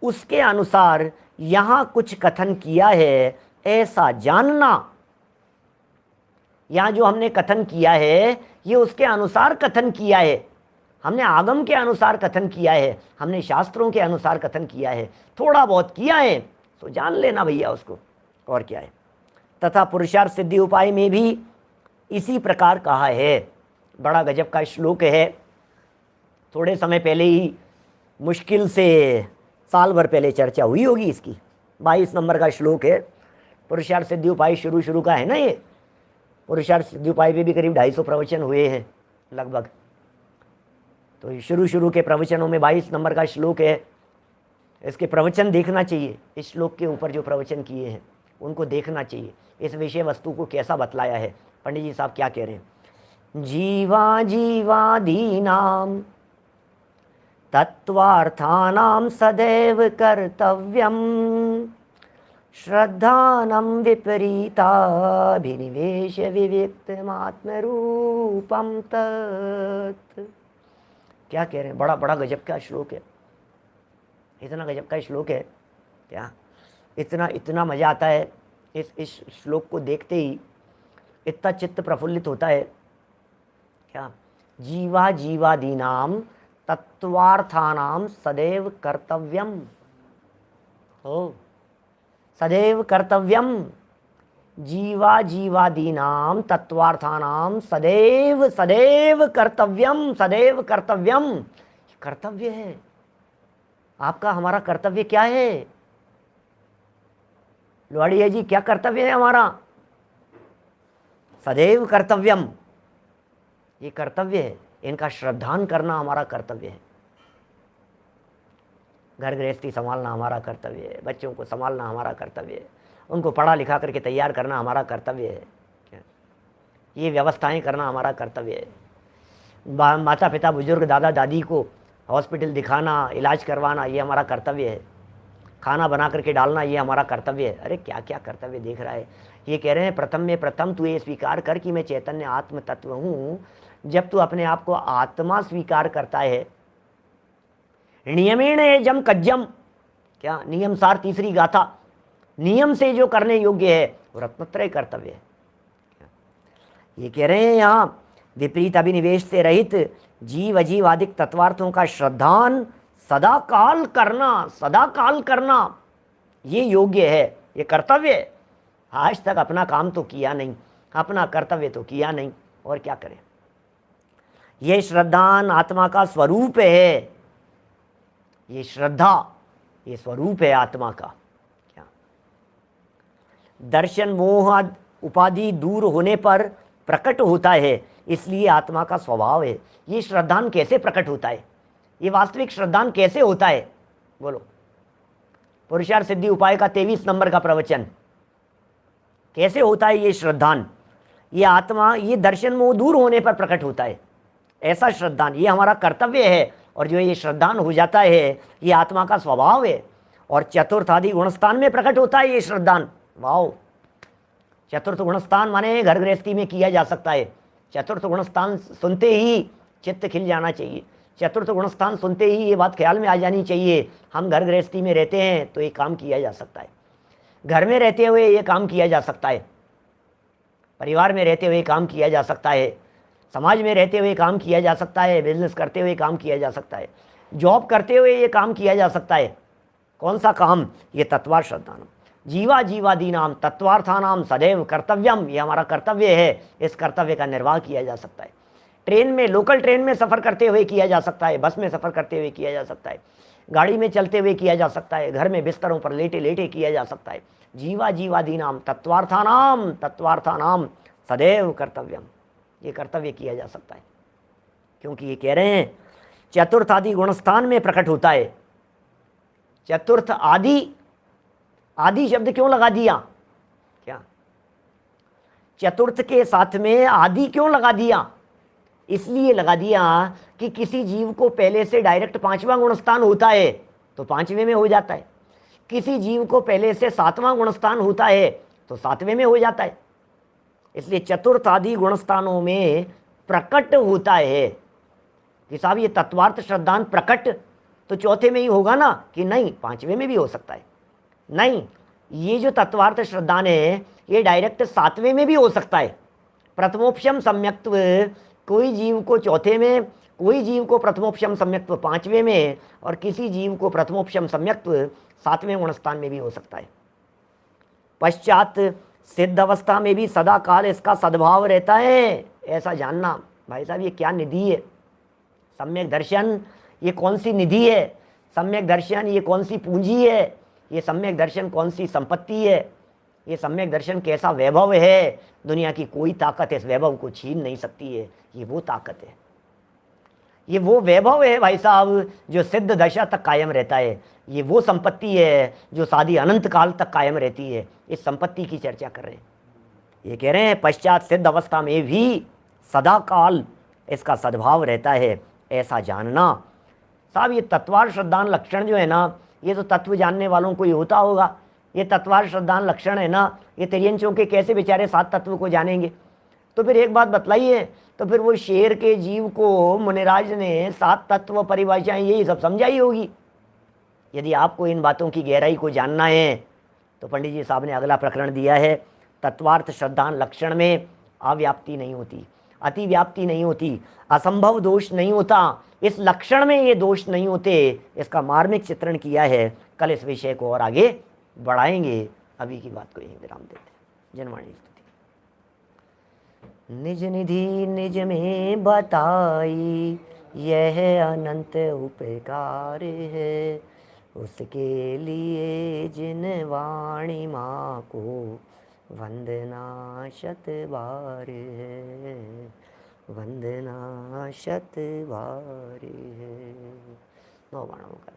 उसके अनुसार यहाँ कुछ कथन किया है ऐसा जानना। यहाँ जो हमने कथन किया है ये उसके अनुसार कथन किया है। हमने आगम के अनुसार कथन किया है, हमने शास्त्रों के अनुसार कथन किया है, थोड़ा बहुत किया है तो जान लेना भैया उसको, और क्या है। तथा पुरुषार्थ सिद्धि उपाय में भी इसी प्रकार कहा है। बड़ा गजब का श्लोक है, थोड़े समय पहले ही, मुश्किल से साल भर पहले चर्चा हुई होगी इसकी। 22 नंबर का श्लोक है, पुरुषार्थ सिद्धि उपाय शुरू का है ना ये। पुरुषार्थ सिद्धि उपाय पे भी करीब 250 प्रवचन हुए हैं लगभग। तो शुरू के प्रवचनों में 22 नंबर का श्लोक है। इसके प्रवचन देखना चाहिए, इस श्लोक के ऊपर जो प्रवचन किए हैं उनको देखना चाहिए। इस विषय वस्तु को कैसा बतलाया है, पंडित जी साहब क्या कह रहे हैं। जीवा जीवादीनाम तत्वार्थानाम सदैव कर्तव्यम श्रद्धानम विपरीताभिनिवेश विविक्तमात्मरूपम तत्। क्या कह रहे हैं, बड़ा गजब का श्लोक है, इतना गजब का श्लोक है क्या, इतना मज़ा आता है इस श्लोक को देखते ही, इतना चित्त प्रफुल्लित होता है क्या। जीवा जीवादीनाम तत्वार्थानाम सदैव कर्तव्यम, ओ सदैव कर्तव्यम। जीवा जीवादीनाम तत्वार्थानाम सदैव सदैव कर्तव्यम, सदैव कर्तव्यम। कर्तव्य है आपका, हमारा कर्तव्य क्या है लोहाड़िया जी, क्या कर्तव्य है हमारा? सदैव कर्तव्यम, ये कर्तव्य है, इनका श्रद्धान करना हमारा कर्तव्य है। घर गृहस्थी संभालना हमारा कर्तव्य है, बच्चों को संभालना हमारा कर्तव्य है, उनको पढ़ा लिखा करके तैयार करना हमारा कर्तव्य है, ये व्यवस्थाएं करना हमारा कर्तव्य है। माता पिता बुजुर्ग दादा दादी को हॉस्पिटल दिखाना, इलाज करवाना, ये हमारा कर्तव्य है। खाना बना करके डालना, ये हमारा कर्तव्य है। अरे क्या क्या कर्तव्य देख रहा है। ये कह रहे हैं प्रथम में प्रथम तू ये स्वीकार कर कि मैं चैतन्य आत्म तत्व हूँ। जब तू अपने आप को आत्मा स्वीकार करता है, नियमेण एजम कज्जम, क्या नियमसार तीसरी गाथा, नियम से जो करने योग्य है वो रत्नत्रय कर्तव्य है। ये कह रहे हैं यहाँ विपरीत अभिनिवेश से रहित जीव अजीवादिक तत्वार्थों का श्रद्धान सदा काल करना ये योग्य है, ये कर्तव्य है। आज तक अपना काम तो किया नहीं, अपना कर्तव्य तो किया नहीं, और क्या करें। ये श्रद्धान आत्मा का स्वरूप है, ये श्रद्धा ये स्वरूप है आत्मा का। क्या दर्शन मोह उपाधि दूर होने पर प्रकट होता है, इसलिए आत्मा का स्वभाव है। ये श्रद्धान कैसे प्रकट होता है, ये वास्तविक श्रद्धान कैसे होता है, बोलो। पुरुषार्थ सिद्धि उपाय का 23 नंबर का प्रवचन। कैसे होता है ये श्रद्धान, ये आत्मा, ये दर्शन मोह दूर होने पर प्रकट होता है, ऐसा श्रद्धान। ये हमारा कर्तव्य है, और जो ये श्रद्धान हो जाता है ये आत्मा का स्वभाव है, और चतुर्थ आदि गुणस्थान में प्रकट होता है ये श्रद्धान। वाओ, चतुर्थ गुणस्थान माने घर गृहस्थी में किया जा सकता है। चतुर्थ गुणस्थान सुनते ही चित्त खिल जाना चाहिए, चतुर्थ गुणस्थान सुनते ही ये बात ख्याल में आ जानी चाहिए, हम घर गृहस्थी में रहते हैं तो ये काम किया जा सकता है, घर में रहते हुए ये काम किया जा सकता है, परिवार में रहते हुए काम किया जा सकता है, समाज में रहते हुए काम किया जा सकता है, बिजनेस करते हुए काम किया जा सकता है, जॉब करते हुए ये काम किया जा सकता है। कौन सा काम, ये तत्वार्थ श्रद्धान। जीवा जीवादीनाम तत्वार्थानाम सदैव कर्तव्यम, ये हमारा कर्तव्य है, इस कर्तव्य का निर्वाह किया जा सकता है। ट्रेन में, लोकल ट्रेन में सफ़र करते हुए किया जा सकता है, बस में सफ़र करते हुए किया जा सकता है, गाड़ी में चलते हुए किया जा सकता है, घर में बिस्तरों पर लेटे लेटे किया जा सकता है। जीवा जीवादीनाम तत्वार्थानाम सदैव कर्तव्यम, ये कर्तव्य किया जा सकता है, क्योंकि ये कह रहे हैं चतुर्थ आदि गुणस्थान में प्रकट होता है। चतुर्थ आदि, आदि शब्द क्यों लगा दिया, क्या चतुर्थ के साथ में आदि क्यों लगा दिया, इसलिए लगा दिया कि किसी जीव को पहले से डायरेक्ट 5वां गुणस्थान होता है तो 5वें में हो जाता है, किसी जीव को पहले से 7वां गुणस्थान होता है तो 7वें में हो जाता है। इसलिए चतुर्थ आदि गुणस्थानों में प्रकट होता है कि साहब ये तत्वार्थ श्रद्धान प्रकट तो चौथे में ही होगा ना, कि नहीं 5वें में भी हो सकता है। नहीं, ये जो तत्वार्थ श्रद्धान है ये डायरेक्ट 7वें में भी हो सकता है। प्रथमोपशम सम्यक्त्व कोई जीव को चौथे में, कोई जीव को प्रथमोपशम सम्यक्त्व 5वें में, और किसी जीव को प्रथमोपशम सम्यक्त्व 7वें गुणस्थान में भी हो सकता है। पश्चात सिद्ध अवस्था में भी सदा काल इसका सद्भाव रहता है, ऐसा जानना। भाई साहब ये क्या निधि है, सम्यक दर्शन ये कौन सी निधि है, सम्यक दर्शन ये कौन सी पूंजी है, ये सम्यक दर्शन कौन सी संपत्ति है, ये सम्यक दर्शन कैसा वैभव है, दुनिया की कोई ताकत इस वैभव को छीन नहीं सकती है। ये वो ताकत है, ये वो वैभव है भाई साहब जो सिद्ध दशा तक कायम रहता है, ये वो संपत्ति है जो सादी अनंत काल तक कायम रहती है। इस संपत्ति की चर्चा कर रहे हैं। ये कह रहे हैं पश्चात सिद्ध अवस्था में भी सदा काल इसका सद्भाव रहता है, ऐसा जानना। साहब ये तत्वार्थ श्रद्धान लक्षण जो है ना, ये तो तत्व जानने वालों को ही होता होगा। ये तत्वार्थ श्रद्धान लक्षण है ना, ये तिर्यंचों के कैसे बेचारे 7 तत्व को जानेंगे। तो फिर एक बात बतलाइए, तो फिर वो शेर के जीव को मुनिराज ने 7 तत्व परिभाषाएं यही सब समझाई होगी। यदि आपको इन बातों की गहराई को जानना है तो पंडित जी साहब ने अगला प्रकरण दिया है। तत्वार्थ श्रद्धान लक्षण में अव्याप्ति नहीं होती, अतिव्याप्ति नहीं होती, असंभव दोष नहीं होता, इस लक्षण में ये दोष नहीं होते। इसका मार्मिक चित्रण किया है। कल इस विषय को और आगे बढ़ाएंगे। अभी की बात को यहीं विराम देते हैं। जनवाणी स्तुति। निज निधि निज में बताई यह अनंत उपकार है, उसके लिए जिन वाणी माँ को वंदना शत बार है, वंदना शत बार है। 9 बाणों का